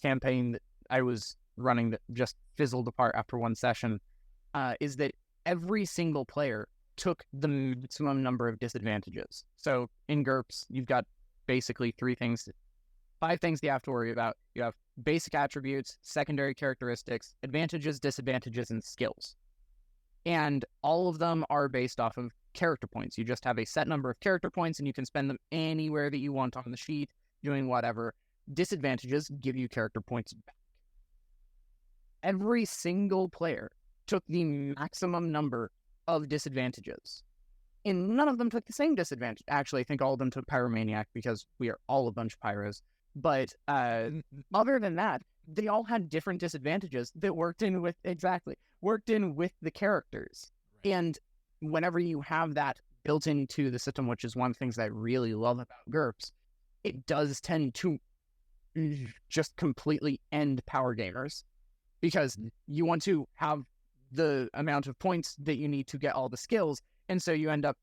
campaign that I was running that just fizzled apart after one session, is that every single player took the maximum number of disadvantages. So in GURPS, you've got basically 5 things you have to worry about. You have basic attributes, secondary characteristics, advantages, disadvantages, and skills. And all of them are based off of character points. You just have a set number of character points, and you can spend them anywhere that you want on the sheet, doing whatever. Disadvantages give you character points back. Every single player took the maximum number of disadvantages. And none of them took the same disadvantage. Actually, I think all of them took Pyromaniac, because we are all a bunch of pyros. But other than that, they all had different disadvantages that worked in with the characters. Right. And whenever you have that built into the system, which is one of the things that I really love about GURPS, it does tend to just completely end power gamers, because you want to have the amount of points that you need to get all the skills, and so you end up,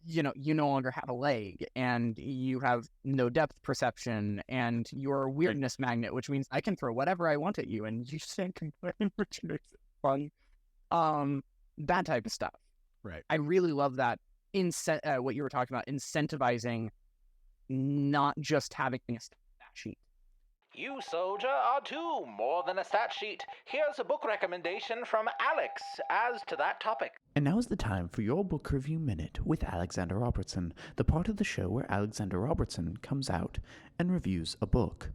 you no longer have a leg, and you have no depth perception, and you're a weirdness magnet, which means I can throw whatever I want at you, and you can't complain, which makes it fun. That type of stuff. Right. I really love that. What you were talking about, incentivizing, not just having a stat sheet. You, soldier, are too more than a stat sheet. Here's a book recommendation from Alex as to that topic. And now is the time for your book review minute with Alexander Robertson, the part of the show where Alexander Robertson comes out and reviews a book.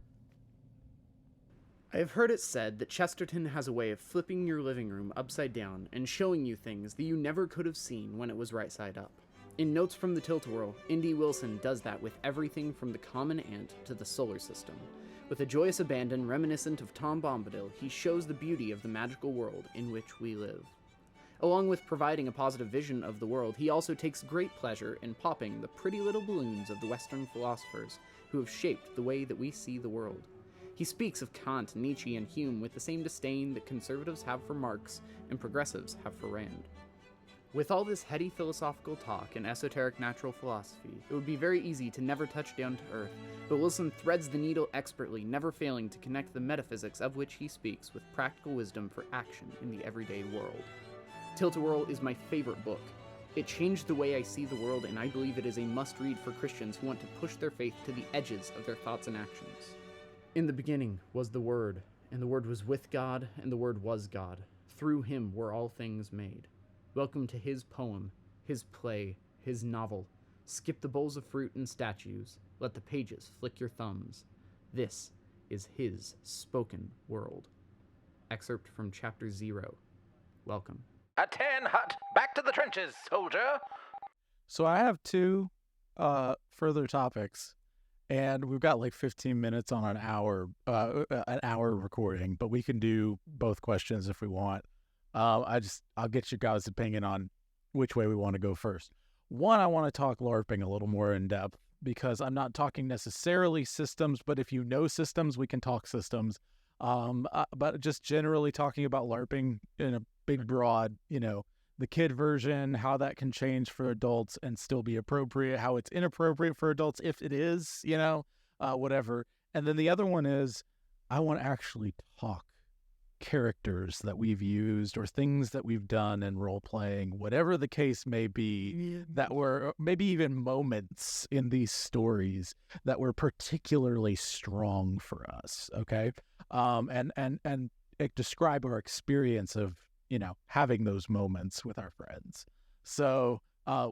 I have heard it said that Chesterton has a way of flipping your living room upside down and showing you things that you never could have seen when it was right side up. In Notes from the Tilt-A-Whirl, Indy Wilson does that with everything from the common ant to the solar system. With a joyous abandon reminiscent of Tom Bombadil, he shows the beauty of the magical world in which we live. Along with providing a positive vision of the world, he also takes great pleasure in popping the pretty little balloons of the Western philosophers who have shaped the way that we see the world. He speaks of Kant, Nietzsche, and Hume with the same disdain that conservatives have for Marx and progressives have for Rand. With all this heady philosophical talk and esoteric natural philosophy, it would be very easy to never touch down to earth, but Wilson threads the needle expertly, never failing to connect the metaphysics of which he speaks with practical wisdom for action in the everyday world. Tilt-A-Whirl is my favorite book. It changed the way I see the world, and I believe it is a must-read for Christians who want to push their faith to the edges of their thoughts and actions. In the beginning was the Word, and the Word was with God, and the Word was God. Through him were all things made. Welcome to his poem, his play, his novel. Skip the bowls of fruit and statues. Let the pages flick your thumbs. This is his spoken world. Excerpt from Chapter 0. Welcome. A 10 hut. Back to the trenches, soldier. So I have two further topics, and we've got like 15 minutes on an hour recording, but we can do both questions if we want. I'll get your guys' opinion on which way we want to go first. One, I want to talk LARPing a little more in depth, because I'm not talking necessarily systems, but if you know systems, we can talk systems. But just generally talking about LARPing in a big, broad, the kid version, how that can change for adults and still be appropriate, how it's inappropriate for adults if it is, whatever. And then the other one is, I want to actually talk characters that we've used or things that we've done in role-playing, whatever the case may be, that were maybe even moments in these stories that were particularly strong for us, okay? And describe our experience of, having those moments with our friends. So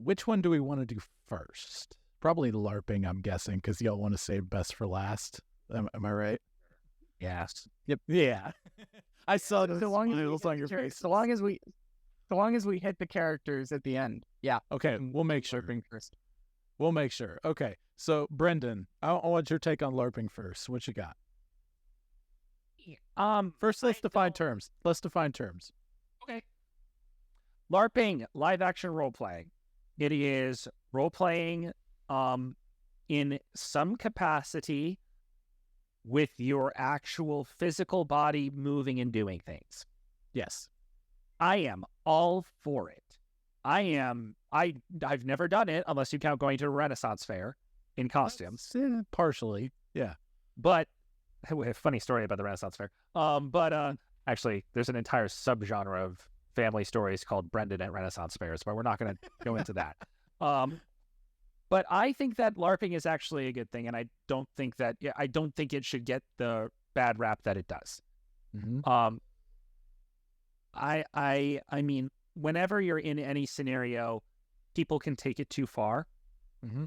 which one do we want to do first? Probably the LARPing, I'm guessing, because y'all want to save best for last. Am I right? Yes. Yep. Yeah. I saw those smiles on your face. So long as we hit the characters at the end. Yeah. Okay. We'll make sure. LARPing first. We'll make sure. Okay. So Brendan, I want your take on LARPing first. What you got? First, let's define terms. Okay. LARPing, live action role playing. It is role playing in some capacity with your actual physical body moving and doing things. Yes. I am all for it. I've never done it unless you count going to a Renaissance fair in costumes. Partially, yeah. But a funny story about the Renaissance fair. Actually, there's an entire subgenre of family stories called Brendan at Renaissance fairs, but we're not going to go into that. But I think that LARPing is actually a good thing, and I don't think it should get the bad rap that it does. Mm-hmm. I mean, whenever you're in any scenario, people can take it too far. Mm-hmm.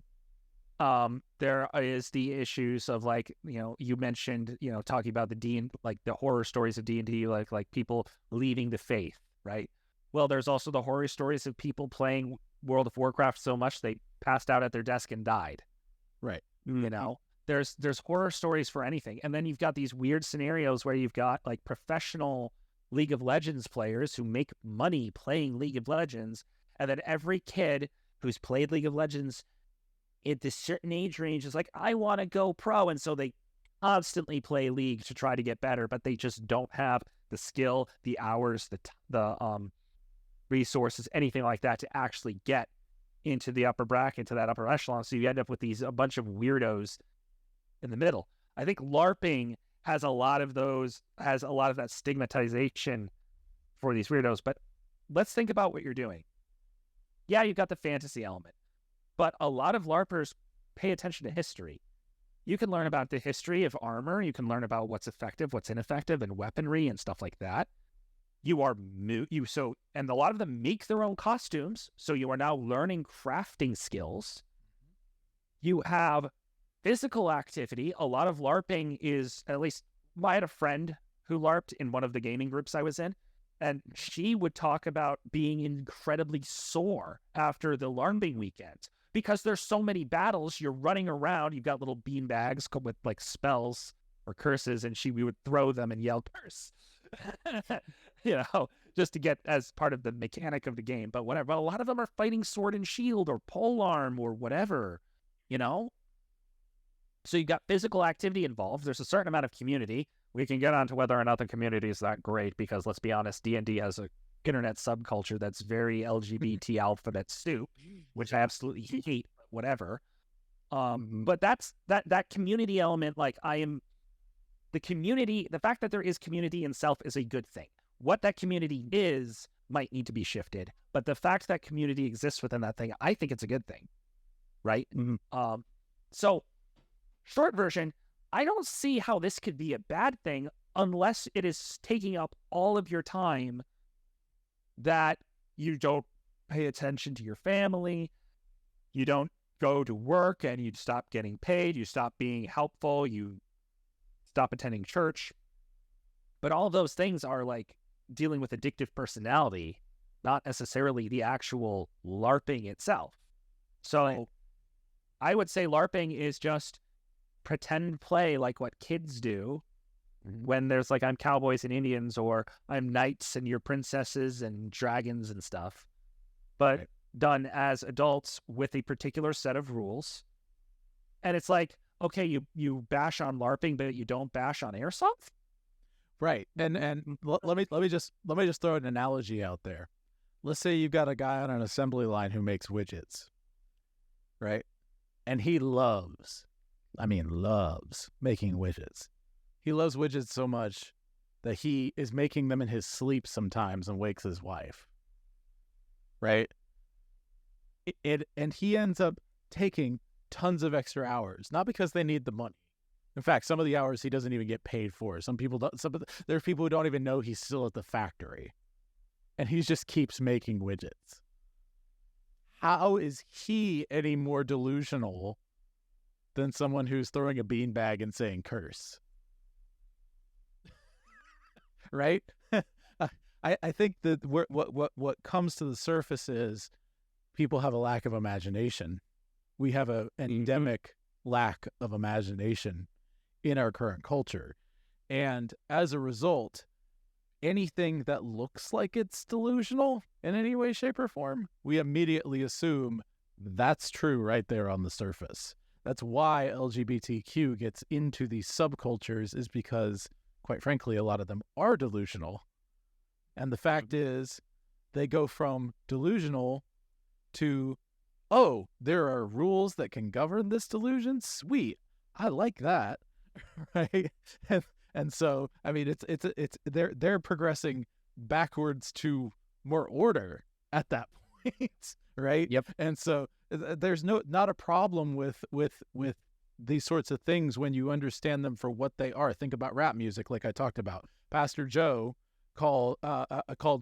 There is the issues of, like, you mentioned, talking about the horror stories of D&D, like people leaving the faith, right? Well, there's also the horror stories of people playing World of Warcraft so much they passed out at their desk and died. Right. There's horror stories for anything. And then you've got these weird scenarios where you've got like professional League of Legends players who make money playing League of Legends. And then every kid who's played League of Legends at this certain age range is like, I want to go pro. And so they constantly play League to try to get better, but they just don't have the skill, the hours, the resources, anything like that to actually get into the upper bracket, to that upper echelon. So you end up with a bunch of weirdos in the middle. I think LARPing has a lot of that stigmatization for these weirdos. But let's think about what you're doing. Yeah, you've got the fantasy element, but a lot of LARPers pay attention to history. You can learn about the history of armor. You can learn about what's effective, what's ineffective, and weaponry and stuff like that. And a lot of them make their own costumes, so you are now learning crafting skills. You have physical activity. A lot of LARPing is, at least I had a friend who LARPed in one of the gaming groups I was in, and she would talk about being incredibly sore after the LARPing weekend because there's so many battles. You're running around. You've got little bean bags with like spells or curses, and we would throw them and yell curse. Just to get as part of the mechanic of the game, but whatever. But a lot of them are fighting sword and shield or polearm or whatever, So you've got physical activity involved. There's a certain amount of community. We can get onto whether or not the community is that great because, let's be honest, D&D has a internet subculture that's very LGBT alphabet soup, which I absolutely hate, whatever. But that's that community element. The community, the fact that there is community in self is a good thing. What that community is might need to be shifted, but the fact that community exists within that thing, I think it's a good thing, right? So, short version, I don't see how this could be a bad thing unless it is taking up all of your time, that you don't pay attention to your family, you don't go to work and you stop getting paid, you stop being helpful, you stop attending church. But all of those things are like dealing with addictive personality, not necessarily the actual LARPing itself. So I would say LARPing is just pretend play, like what kids do when there's like, I'm cowboys and Indians, or I'm knights and you're princesses and dragons and stuff, but done as adults with a particular set of rules. And it's like, okay, you bash on LARPing, but you don't bash on airsoft, right? And let me just throw an analogy out there. Let's say you've got a guy on an assembly line who makes widgets, right? And he loves making widgets. He loves widgets so much that he is making them in his sleep sometimes and wakes his wife, right? And he ends up taking tons of extra hours, not because they need the money. In fact, some of the hours he doesn't even get paid for. Some people don't. There's people who don't even know he's still at the factory, and he just keeps making widgets. How is he any more delusional than someone who's throwing a beanbag and saying curse? Right? I think that what comes to the surface is people have a lack of imagination. We have an endemic lack of imagination in our current culture. And as a result, anything that looks like it's delusional in any way, shape, or form, we immediately assume that's true right there on the surface. That's why LGBTQ gets into these subcultures, is because, quite frankly, a lot of them are delusional. And the fact is, they go from delusional to, oh, there are rules that can govern this delusion? Sweet. I like that. Right? And so, I mean, they're progressing backwards to more order at that point, right? Yep. And so there's not a problem with these sorts of things when you understand them for what they are. Think about rap music, like I talked about. Pastor Joe called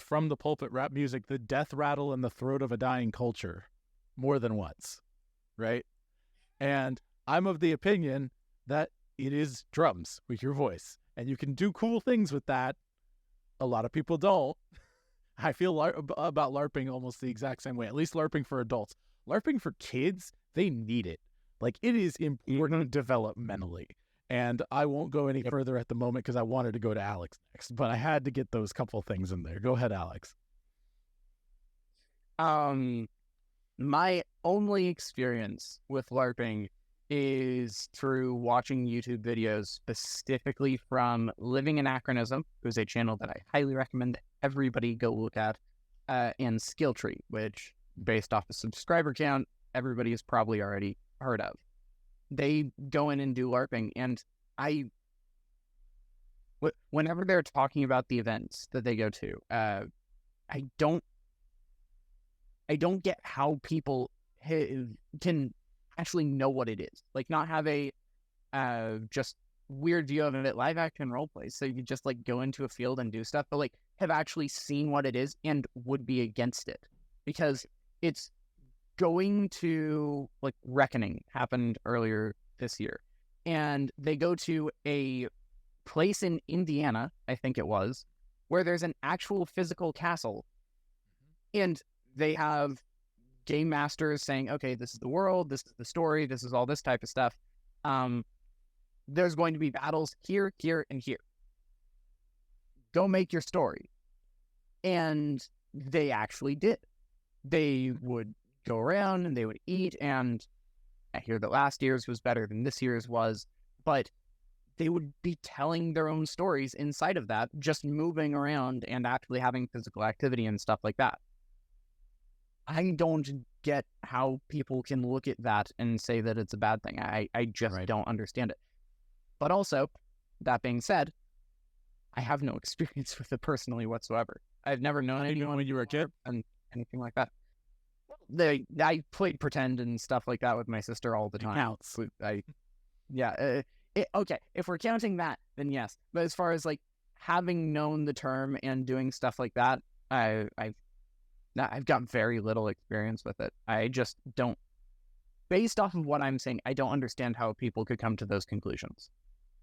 From the Pulpit rap music the death rattle in the throat of a dying culture more than once, right? And I'm of the opinion that it is drums with your voice, and you can do cool things with that. A lot of people don't. I feel about LARPing almost the exact same way, at least LARPing for adults. LARPing for kids, they need it. Like, it is important developmentally. And I won't go any further at the moment because I wanted to go to Alex next, but I had to get those couple things in there. Go ahead, Alex. My only experience with LARPing is through watching YouTube videos, specifically from Living Anachronism, who's a channel that I highly recommend everybody go look at, and Skill Tree, which, based off the subscriber count, everybody has probably already heard of. They go in and do LARPing, and whenever they're talking about the events that they go to, I don't get how people can actually know what it is. Like, not have a just weird view of it, live action role play. So you just like go into a field and do stuff, but like have actually seen what it is and would be against it, because it's going to, like, Reckoning happened earlier this year, and they go to a place in Indiana, I think it was, where there's an actual physical castle, and they have game masters saying, okay, this is the world, this is the story, this is all this type of stuff. There's going to be battles here, here, and here. Go make your story. And they actually did. They would go around and they would eat, and I hear that last year's was better than this year's was, but they would be telling their own stories inside of that, just moving around and actually having physical activity and stuff like that. I don't get how people can look at that and say that it's a bad thing. I just don't understand it. But also, that being said, I have no experience with it personally whatsoever. I've never known anyone when you were a kid and anything like that. I played pretend and stuff like that with my sister all the time. Counts. Okay, if we're counting that, then yes. But as far as like having known the term and doing stuff like that, I've got very little experience with it. I just don't, based off of what I'm saying, I don't understand how people could come to those conclusions.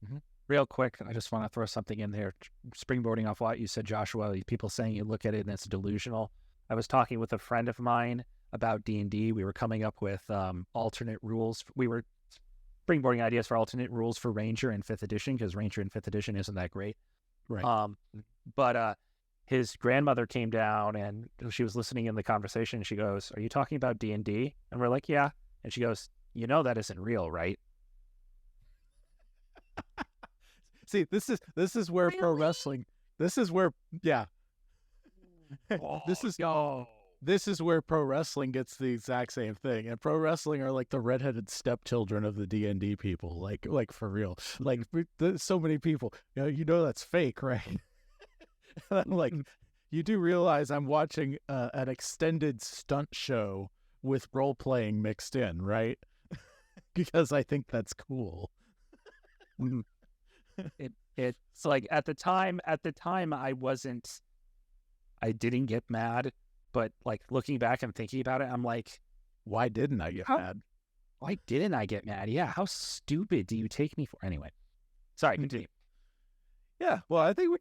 Mm-hmm. Real quick, I just want to throw something in there, springboarding off what you said, Joshua. People saying you look at it and it's delusional. I was talking with a friend of mine about D&D. We were coming up with alternate rules. We were springboarding ideas for alternate rules for Ranger in 5th edition, because Ranger in 5th edition isn't that great. Right. But his grandmother came down and she was listening in the conversation. And she goes, "Are you talking about D&D?" And we're like, "Yeah." And she goes, "You know that isn't real, right?" See, this is where pro wrestling. This is where This is where pro wrestling gets the exact same thing, and pro wrestling are like the redheaded stepchildren of the D&D people, like for real. Like, so many people, you know that's fake, right? I'm like, you do realize I'm watching an extended stunt show with role playing mixed in, right? Because I think that's cool. It's like at the time I didn't get mad, but like looking back and thinking about it, I'm like, why didn't I get mad? Why didn't I get mad? Yeah, how stupid do you take me for? Anyway, sorry, continue. Yeah, well, I think we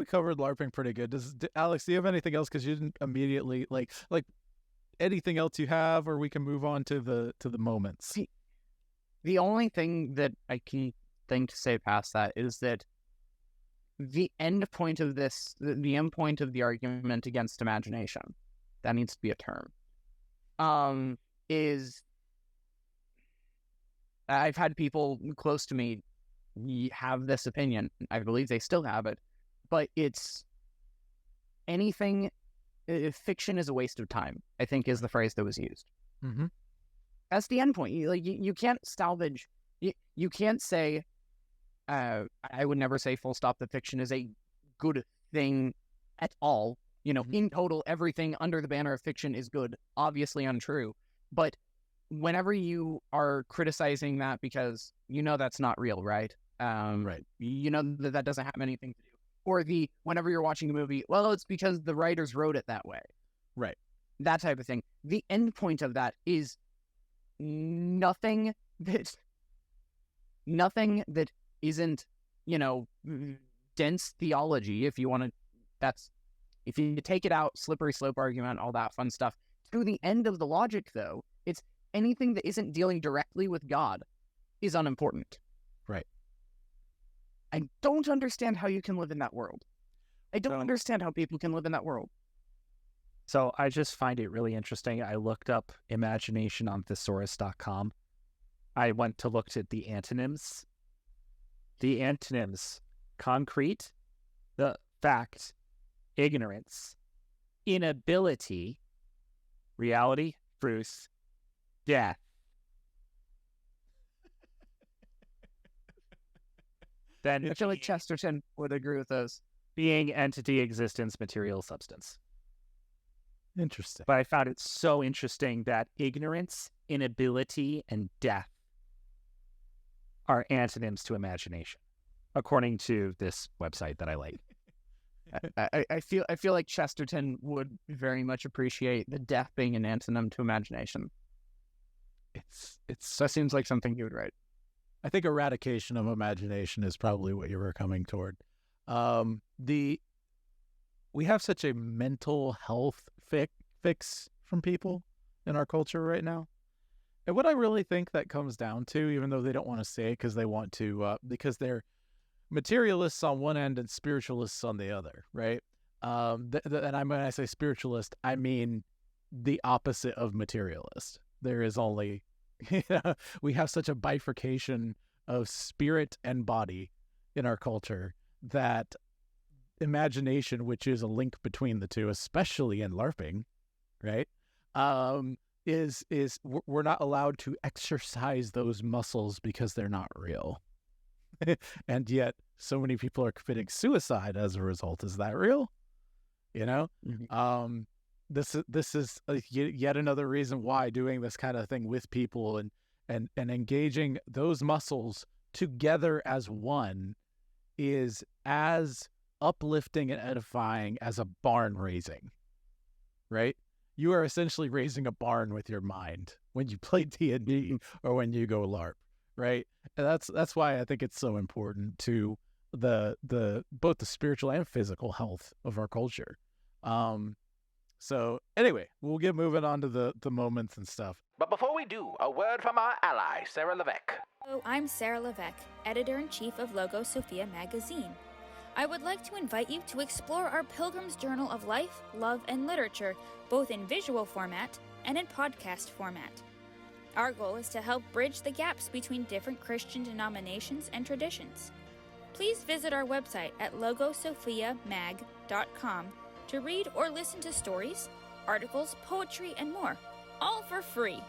covered LARPing pretty good. Alex, do you have anything else? Because you didn't immediately like anything else you have, or we can move on to the moments. The only thing that I can think to say past that is that the end point of this, the end point of the argument against imagination, that needs to be a term, is I've had people close to me have this opinion. I believe they still have it, but it's anything, fiction is a waste of time, I think is the phrase that was used. Mm-hmm. That's the end point. You can't salvage, you can't say, I would never say full stop that fiction is a good thing at all. In total, everything under the banner of fiction is good. Obviously untrue. But whenever you are criticizing that because that's not real, right? Right. That doesn't have anything to do. Or whenever you're watching a movie, well, it's because the writers wrote it that way. Right. That type of thing. The end point of that is nothing that isn't, dense theology, if you want to, if you take it out, slippery slope argument, all that fun stuff. To the end of the logic, though, it's anything that isn't dealing directly with God is unimportant. Right. I don't understand how you can live in that world. I don't understand how people can live in that world. So I just find it really interesting. I looked up imagination on thesaurus.com, I went to look at the antonyms. The antonyms: concrete, the fact, ignorance, inability, reality, truth, death. Then I feel like Chesterton would agree with those. Being, entity, existence, material, substance. Interesting. But I found it so interesting that ignorance, inability, and death are antonyms to imagination, according to this website that I like. I feel like Chesterton would very much appreciate the death being an antonym to imagination. That seems like something he would write. I think eradication of imagination is probably what you were coming toward. We have such a mental health fix from people in our culture right now. And what I really think that comes down to, even though they don't want to say it because they want to, because they're materialists on one end and spiritualists on the other, right? And when I say spiritualist, I mean the opposite of materialist. There is only, we have such a bifurcation of spirit and body in our culture that imagination, which is a link between the two, especially in LARPing, right? We're not allowed to exercise those muscles because they're not real. And yet so many people are committing suicide as a result. Is that real? Mm-hmm. This is yet another reason why doing this kind of thing with people and engaging those muscles together as one is as uplifting and edifying as a barn raising, right? You are essentially raising a barn with your mind when you play D&D or when you go LARP, right? And that's why I think it's so important to the both the spiritual and physical health of our culture. So anyway, we'll get moving on to the moments and stuff. But before we do, a word from our ally, Sarah Levesque. Hello, I'm Sarah Levesque, Editor-in-Chief of Logo Sophia magazine. I would like to invite you to explore our Pilgrim's Journal of Life, Love, and Literature, both in visual format and in podcast format. Our goal is to help bridge the gaps between different Christian denominations and traditions. Please visit our website at logosophiamag.com to read or listen to stories, articles, poetry, and more, all for free.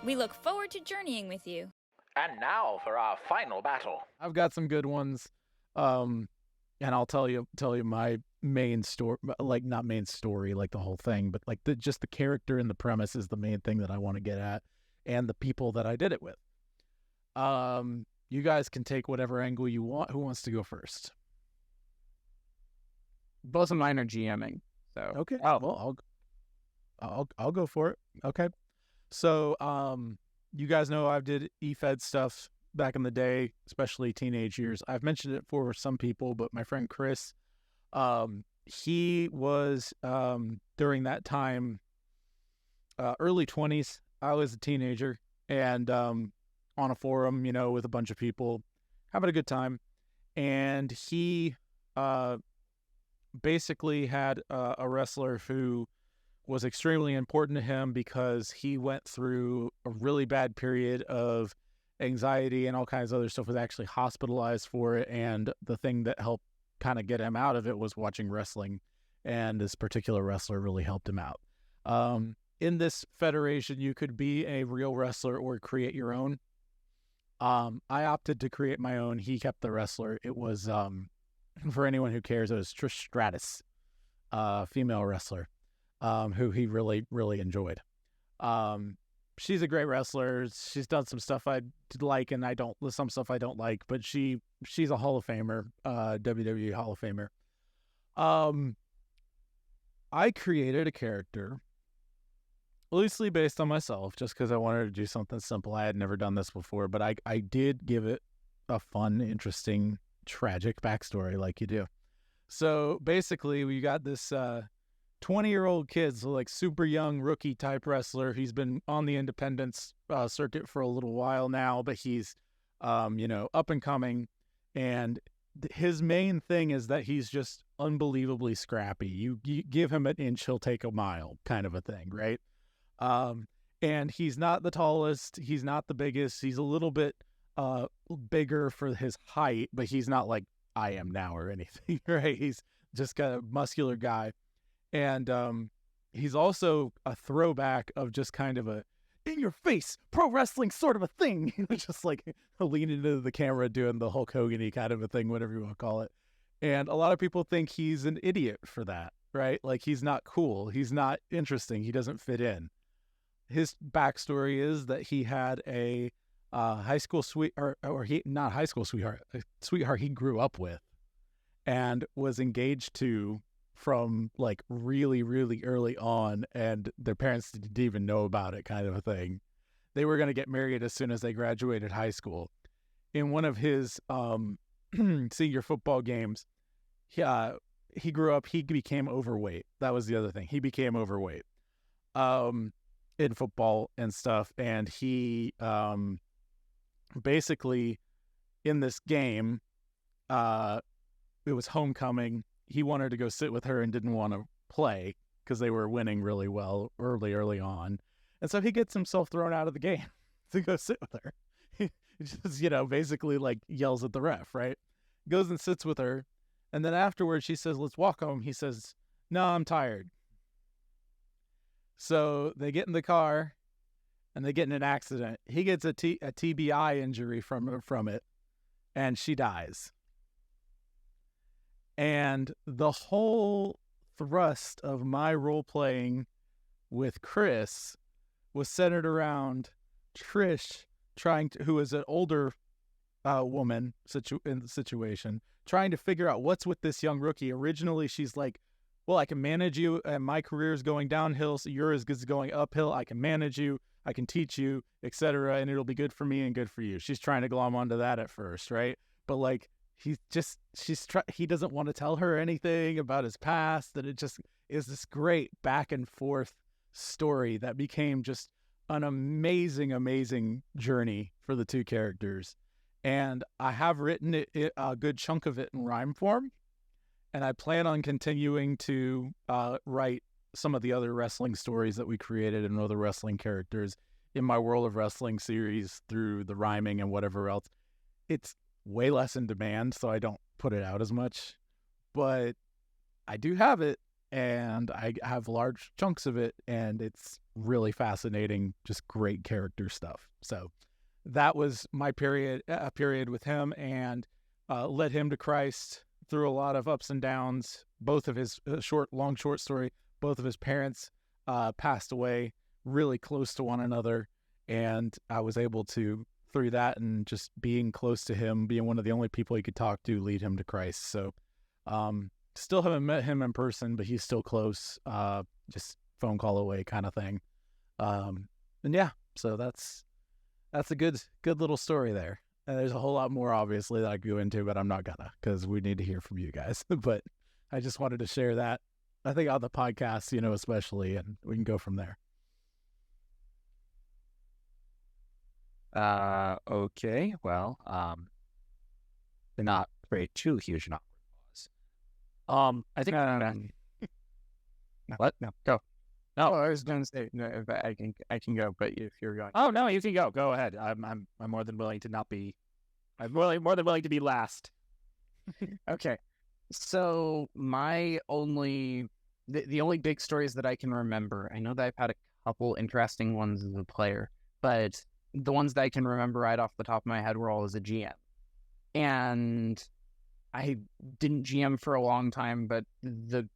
We look forward to journeying with you. And now for our final battle. I've got some good ones, and I'll tell you my main story, like not main story, like the whole thing, but like just the character and the premise is the main thing that I want to get at, and the people that I did it with. You guys can take whatever angle you want. Who wants to go first? Both of mine are GMing, so okay. Well, I'll go for it. Okay, so you guys know I did EFED stuff back in the day, especially teenage years. I've mentioned it for some people, but my friend Chris, he was during that time, early 20s. I was a teenager and on a forum, with a bunch of people having a good time, and he basically had a wrestler who was extremely important to him because he went through a really bad period of anxiety and all kinds of other stuff, was actually hospitalized for it. And the thing that helped kind of get him out of it was watching wrestling. And this particular wrestler really helped him out. In this federation, you could be a real wrestler or create your own. I opted to create my own. He kept the wrestler. It was, for anyone who cares, it was Trish Stratus, female wrestler, who he really, really enjoyed. She's a great wrestler. She's done some stuff I like, and some stuff I don't like, but she's a Hall of Famer, WWE Hall of Famer. I created a character loosely based on myself, just because I wanted to do something simple. I had never done this before, but I did give it a fun, interesting, tragic backstory like you do. So basically, we got this 20-year-old kid, so like super young rookie type wrestler. He's been on the independence circuit for a little while now, but he's up and coming, and his main thing is that he's just unbelievably scrappy. You give him an inch, he'll take a mile, kind of a thing, right? And he's not the tallest, he's not the biggest, he's a little bit bigger for his height, but he's not like I am now or anything, right? He's just got a muscular guy. And he's also a throwback of just kind of a in your face pro wrestling sort of a thing. Just like leaning into the camera doing the Hulk Hogan-y kind of a thing, whatever you want to call it. And a lot of people think he's an idiot for that, right? Like he's not cool. He's not interesting. He doesn't fit in. His backstory is that he had a high school sweetheart, or he not high school sweetheart, a sweetheart he grew up with and was engaged to from like really, really early on, and their parents didn't even know about it, kind of a thing. They were going to get married as soon as they graduated high school. In one of his senior football games, he grew up, he became overweight. That was the other thing. He became overweight in football and stuff, and he basically in this game, it was homecoming. He wanted to go sit with her and didn't want to play because they were winning really well early on. And so he gets himself thrown out of the game to go sit with her. He just, basically like yells at the ref, right? Goes and sits with her. And then afterwards she says, let's walk home. He says, no, I'm tired. So they get in the car and they get in an accident. He gets a TBI injury from it, and she dies. And the whole thrust of my role-playing with Chris was centered around Trish who is an older woman in the situation, trying to figure out what's with this young rookie. Originally, she's like, well, I can manage you, and my career is going downhill, so yours is going uphill. I can manage you, I can teach you, etc., and it'll be good for me and good for you. She's trying to glom onto that at first, right? But like, he doesn't want to tell her anything about his past, and it just is this great back and forth story that became just an amazing journey for the two characters. And I have written a good chunk of it in rhyme form, and I plan on continuing to write some of the other wrestling stories that we created and other wrestling characters in my World of Wrestling series through the rhyming and whatever else. It's way less in demand, so I don't put it out as much, but I do have it, and I have large chunks of it, and it's really fascinating, just great character stuff. So that was my period with him, and led him to Christ through a lot of ups and downs. Both of his short story, both of his parents passed away really close to one another, and I was able to, through that and just being close to him, being one of the only people he could talk to, lead him to Christ. So still haven't met him in person, but he's still close, just phone call away kind of thing. And yeah, so that's a good little story there. And there's a whole lot more, obviously, that I could go into, but I'm not gonna, because we need to hear from you guys. But I just wanted to share that, I think, on the podcast, especially, and we can go from there. Okay, well, they're not very too huge an awkward pause. I think what? No, go. No, I was going to say no, I can go, but if you're going, oh no, you can go. Go ahead. I'm more than willing to not be. I'm more than willing to be last. Okay, so my only the only big stories that I can remember. I know that I've had a couple interesting ones as a player, but the ones that I can remember right off the top of my head were all as a GM. And I didn't GM for a long time, but the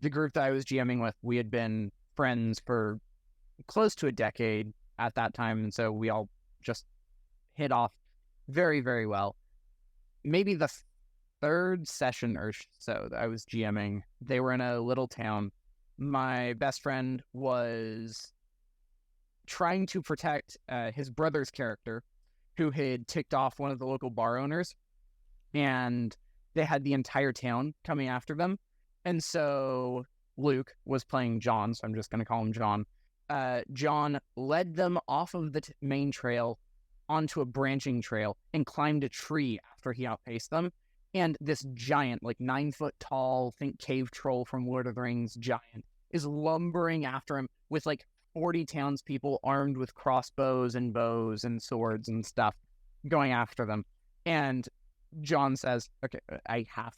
group that I was GMing with, we had been friends for close to a decade at that time, and so we all just hit off very, very well. Maybe the third session or so that I was GMing, they were in a little town. My best friend was trying to protect his brother's character, who had ticked off one of the local bar owners, and they had the entire town coming after them. And so Luke was playing John, so I'm just going to call him John. John led them off of the main trail onto a branching trail and climbed a tree after he outpaced them. And this giant, like 9 foot tall, think cave troll from Lord of the Rings giant, is lumbering after him with like 40 townspeople armed with crossbows and bows and swords and stuff going after them. And John says, okay, I have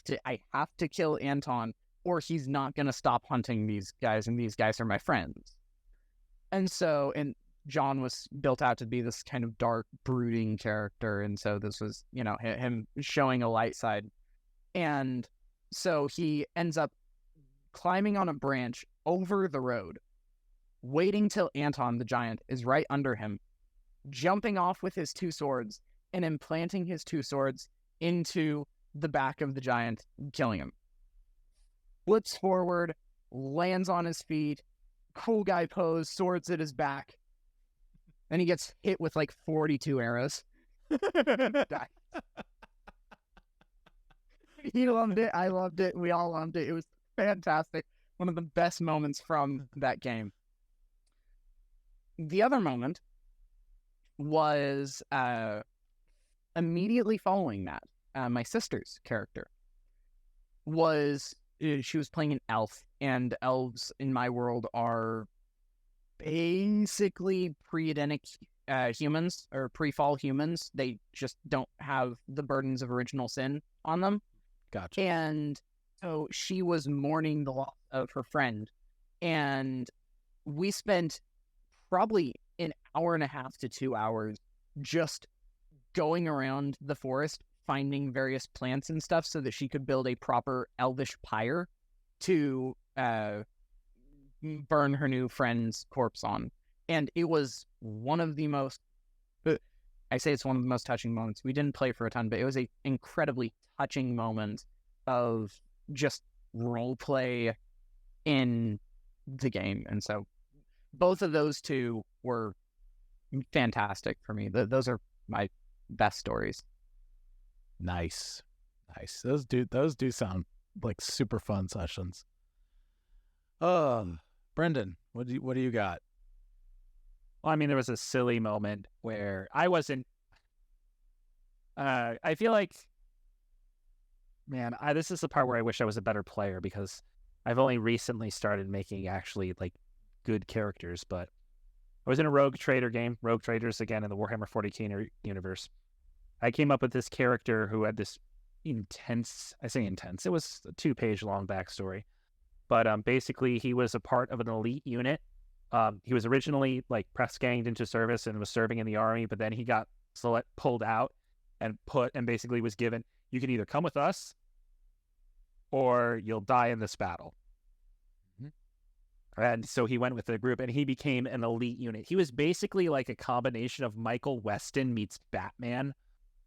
to kill Anton, or he's not going to stop hunting these guys, and these guys are my friends. And John was built out to be this kind of dark, brooding character, and so this was, him showing a light side. And so he ends up climbing on a branch over the road, waiting till Anton the giant is right under him, jumping off with his 2 swords, and implanting his 2 swords into the back of the giant, killing him. Flips forward, lands on his feet, cool guy pose, swords at his back. Then he gets hit with like 42 arrows. He loved it. I loved it. We all loved it. It was fantastic. One of the best moments from that game. The other moment was immediately following that. My sister's character she was playing an elf, and elves in my world are basically pre-Edenic humans, or pre-fall humans. They just don't have the burdens of original sin on them. Gotcha. And so she was mourning the loss of her friend, and we spent probably an hour and a half to 2 hours just going around the forest, finding various plants and stuff so that she could build a proper elvish pyre to burn her new friend's corpse on. And it was one of the most, I say it's one of the most touching moments. We didn't play for a ton, but it was an incredibly touching moment of just role play in the game. And so both of those 2 were fantastic for me. Those are my best stories. Nice. Those do sound like super fun sessions. Brendan, what do you got? Well, I mean, there was a silly moment where I wasn't. I feel like, man, this is the part where I wish I was a better player, because I've only recently started making actually like good characters. But I was in a Rogue Trader game, Rogue Traders again in the Warhammer 40K universe. I came up with this character who had this intense, I say intense, it was a 2-page long backstory. But basically, he was a part of an elite unit. He was originally like press ganged into service and was serving in the army, but then he got pulled out and basically was given, you can either come with us or you'll die in this battle. Mm-hmm. And so he went with the group, and he became an elite unit. He was basically like a combination of Michael Weston meets Batman,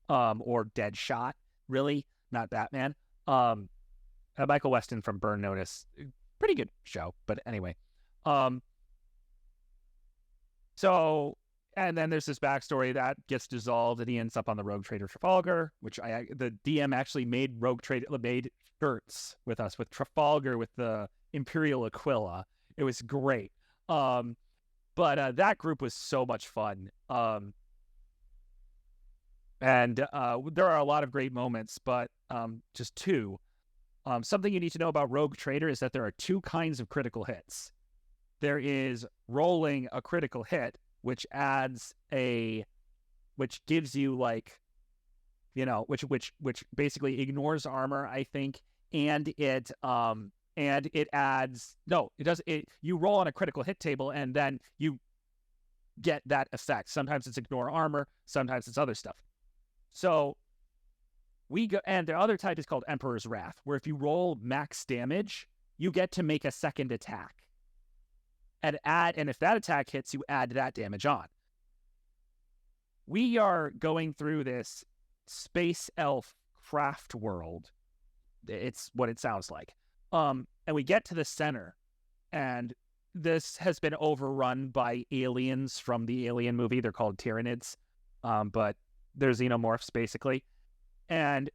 or Deadshot, really, not Batman. Michael Weston from Burn Notice, pretty good show, but anyway. So, and then there's this backstory that gets dissolved, and he ends up on the Rogue Trader Trafalgar, which the DM actually made made shirts with us with Trafalgar with the Imperial Aquila. It was great. But that group was so much fun. And there are a lot of great moments, but just 2. Something you need to know about Rogue Trader is that there are 2 kinds of critical hits. There is rolling a critical hit, which gives you like, which basically ignores armor, I think, and it adds, you roll on a critical hit table and then you get that effect. Sometimes it's ignore armor, sometimes it's other stuff. So and the other type is called Emperor's Wrath, where if you roll max damage, you get to make a second attack. And if that attack hits, you add that damage on. We are going through this space elf craft world. It's what it sounds like. And we get to the center, and this has been overrun by aliens from the Alien movie. They're called Tyranids, but they're xenomorphs, basically. And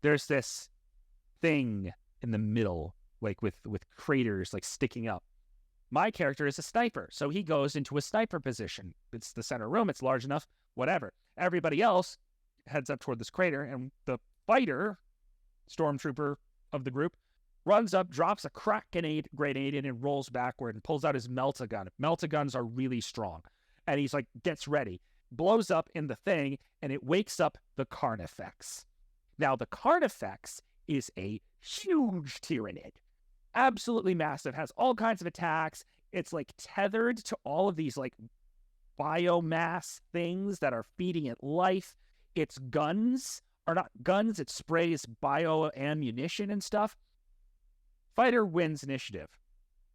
there's this thing in the middle, like with craters like sticking up. My character is a sniper, so he goes into a sniper position. It's the center room, it's large enough, whatever. Everybody else heads up toward this crater, and the fighter, stormtrooper of the group, runs up, drops a crack grenade in and rolls backward and pulls out his melt-a-gun. Melt-a-guns are really strong. And he's like, gets ready, blows up in the thing, and it wakes up the Carnifex. Now, the Carnifex is a huge Tyranid. Absolutely massive, has all kinds of attacks. It's like tethered to all of these like biomass things that are feeding it life. Its guns are not guns, it sprays bio ammunition and stuff. Fighter wins initiative.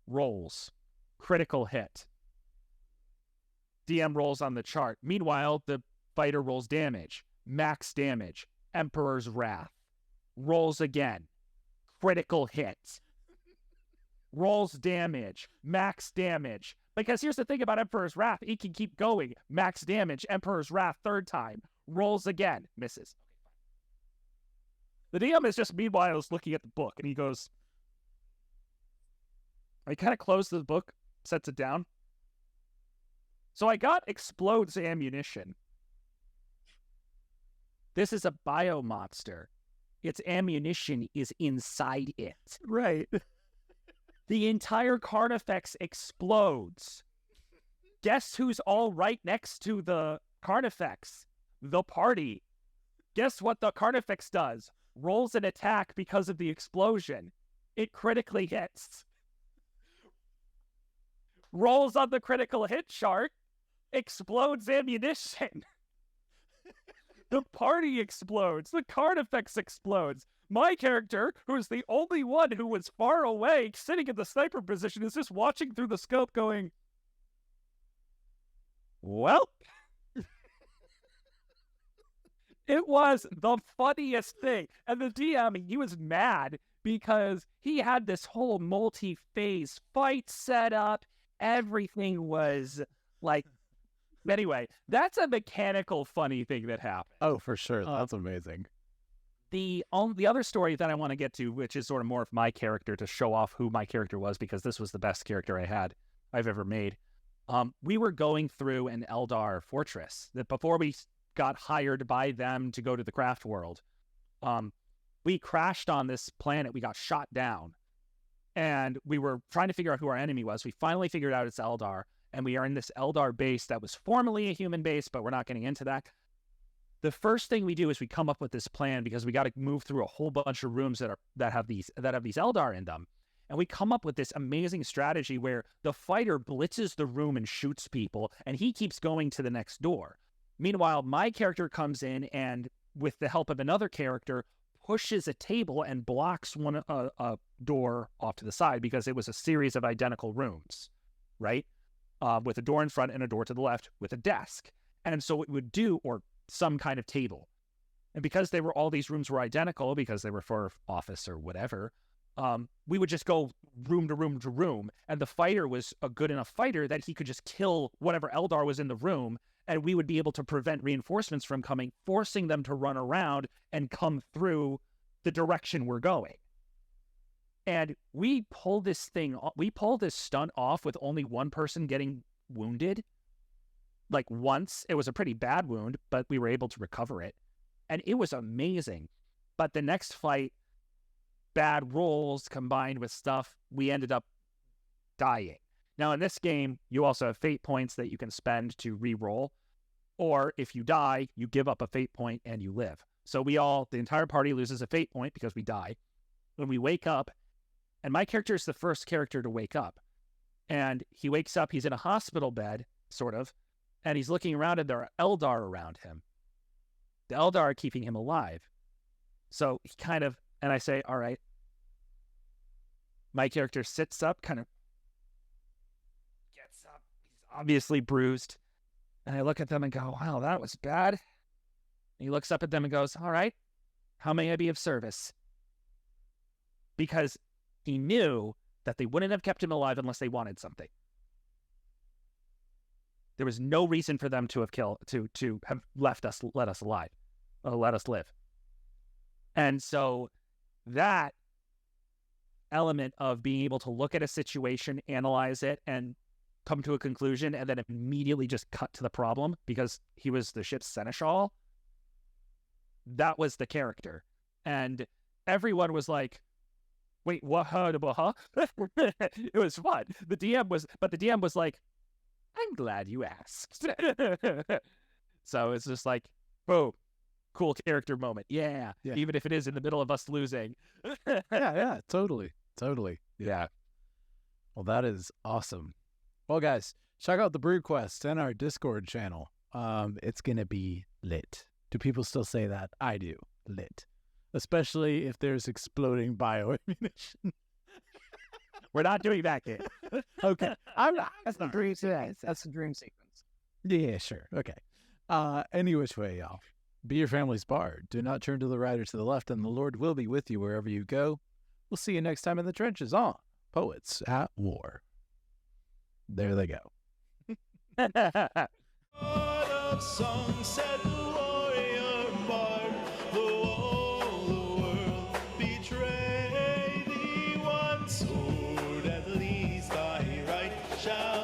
Rolls. Critical hit. DM rolls on the chart. Meanwhile, the fighter rolls damage. Max damage. Emperor's Wrath. Rolls again. Critical hit. Rolls damage. Max damage. Because here's the thing about Emperor's Wrath. It can keep going. Max damage. Emperor's Wrath third time. Rolls again. Misses. The DM is just meanwhile is looking at the book and he goes, I kind of closes the book, sets it down. So I got explodes ammunition. This is a bio monster. Its ammunition is inside it. Right. The entire Carnifex explodes. Guess who's all right next to the Carnifex? The party. Guess what the Carnifex does? Rolls an attack because of the explosion. It critically hits. Rolls on the critical hit chart. Explodes ammunition. The party explodes. The Carnifex explodes. My character, who's the only one who was far away, sitting in the sniper position, is just watching through the scope going, well, it was the funniest thing. And the DM, he was mad because he had this whole multi-phase fight set up. Everything was like, anyway, that's a mechanical funny thing that happened. Oh, for sure. That's amazing. The other story that I want to get to, which is sort of more of my character to show off who my character was, because this was the best character I've ever made. We were going through an Eldar fortress that before we got hired by them to go to the craft world, we crashed on this planet. We got shot down and we were trying to figure out who our enemy was. We finally figured out it's Eldar, and we are in this Eldar base that was formerly a human base, but we're not getting into that. The first thing we do is we come up with this plan because we got to move through a whole bunch of rooms that have these Eldar in them. And we come up with this amazing strategy where the fighter blitzes the room and shoots people, and he keeps going to the next door. Meanwhile, my character comes in and, with the help of another character, pushes a table and blocks a door off to the side because it was a series of identical rooms, right? With a door in front and a door to the left with a desk. And so it would do, or some kind of table. And because all these rooms were identical, because they were for office or whatever, we would just go room to room to room. And the fighter was a good enough fighter that he could just kill whatever Eldar was in the room, and we would be able to prevent reinforcements from coming, forcing them to run around and come through the direction we're going. And we pulled this stunt off with only one person getting wounded. Like once. It was a pretty bad wound, but we were able to recover it. And it was amazing. But the next fight, bad rolls combined with stuff, we ended up dying. Now in this game, you also have fate points that you can spend to re-roll. Or if you die, you give up a fate point and you live. So the entire party loses a fate point because we die. When we wake up, and my character is the first character to wake up. And he wakes up, he's in a hospital bed, sort of, and he's looking around and there are Eldar around him. The Eldar are keeping him alive. So he and I say, all right. My character sits up, kind of gets up. He's obviously bruised. And I look at them and go, wow, that was bad. And he looks up at them and goes, all right, how may I be of service? Because he knew that they wouldn't have kept him alive unless they wanted something. There was no reason for them to have let us live. And so that element of being able to look at a situation, analyze it, and come to a conclusion, and then immediately just cut to the problem because he was the ship's seneschal, that was the character. And everyone was like, wait, what? Huh? It was fun. The DM was like, I'm glad you asked. So it's just like, boom, cool character moment. Yeah, even if it is in the middle of us losing. yeah, totally. Yeah. Well, that is awesome. Well, guys, check out the Brew Quest and our Discord channel. It's gonna be lit. Do people still say that? I do. Lit. Especially if there's exploding bioammunition. We're not doing that, kid. Okay. That's the dream sequence. That's the dream sequence. Yeah, sure. Okay. Any which way, y'all. Be your family's bard. Do not turn to the right or to the left, and the Lord will be with you wherever you go. We'll see you next time in the trenches on Poets at War. There they go. Of songs said the warrior bard, though all the world betray thee, one sword at least thy right shall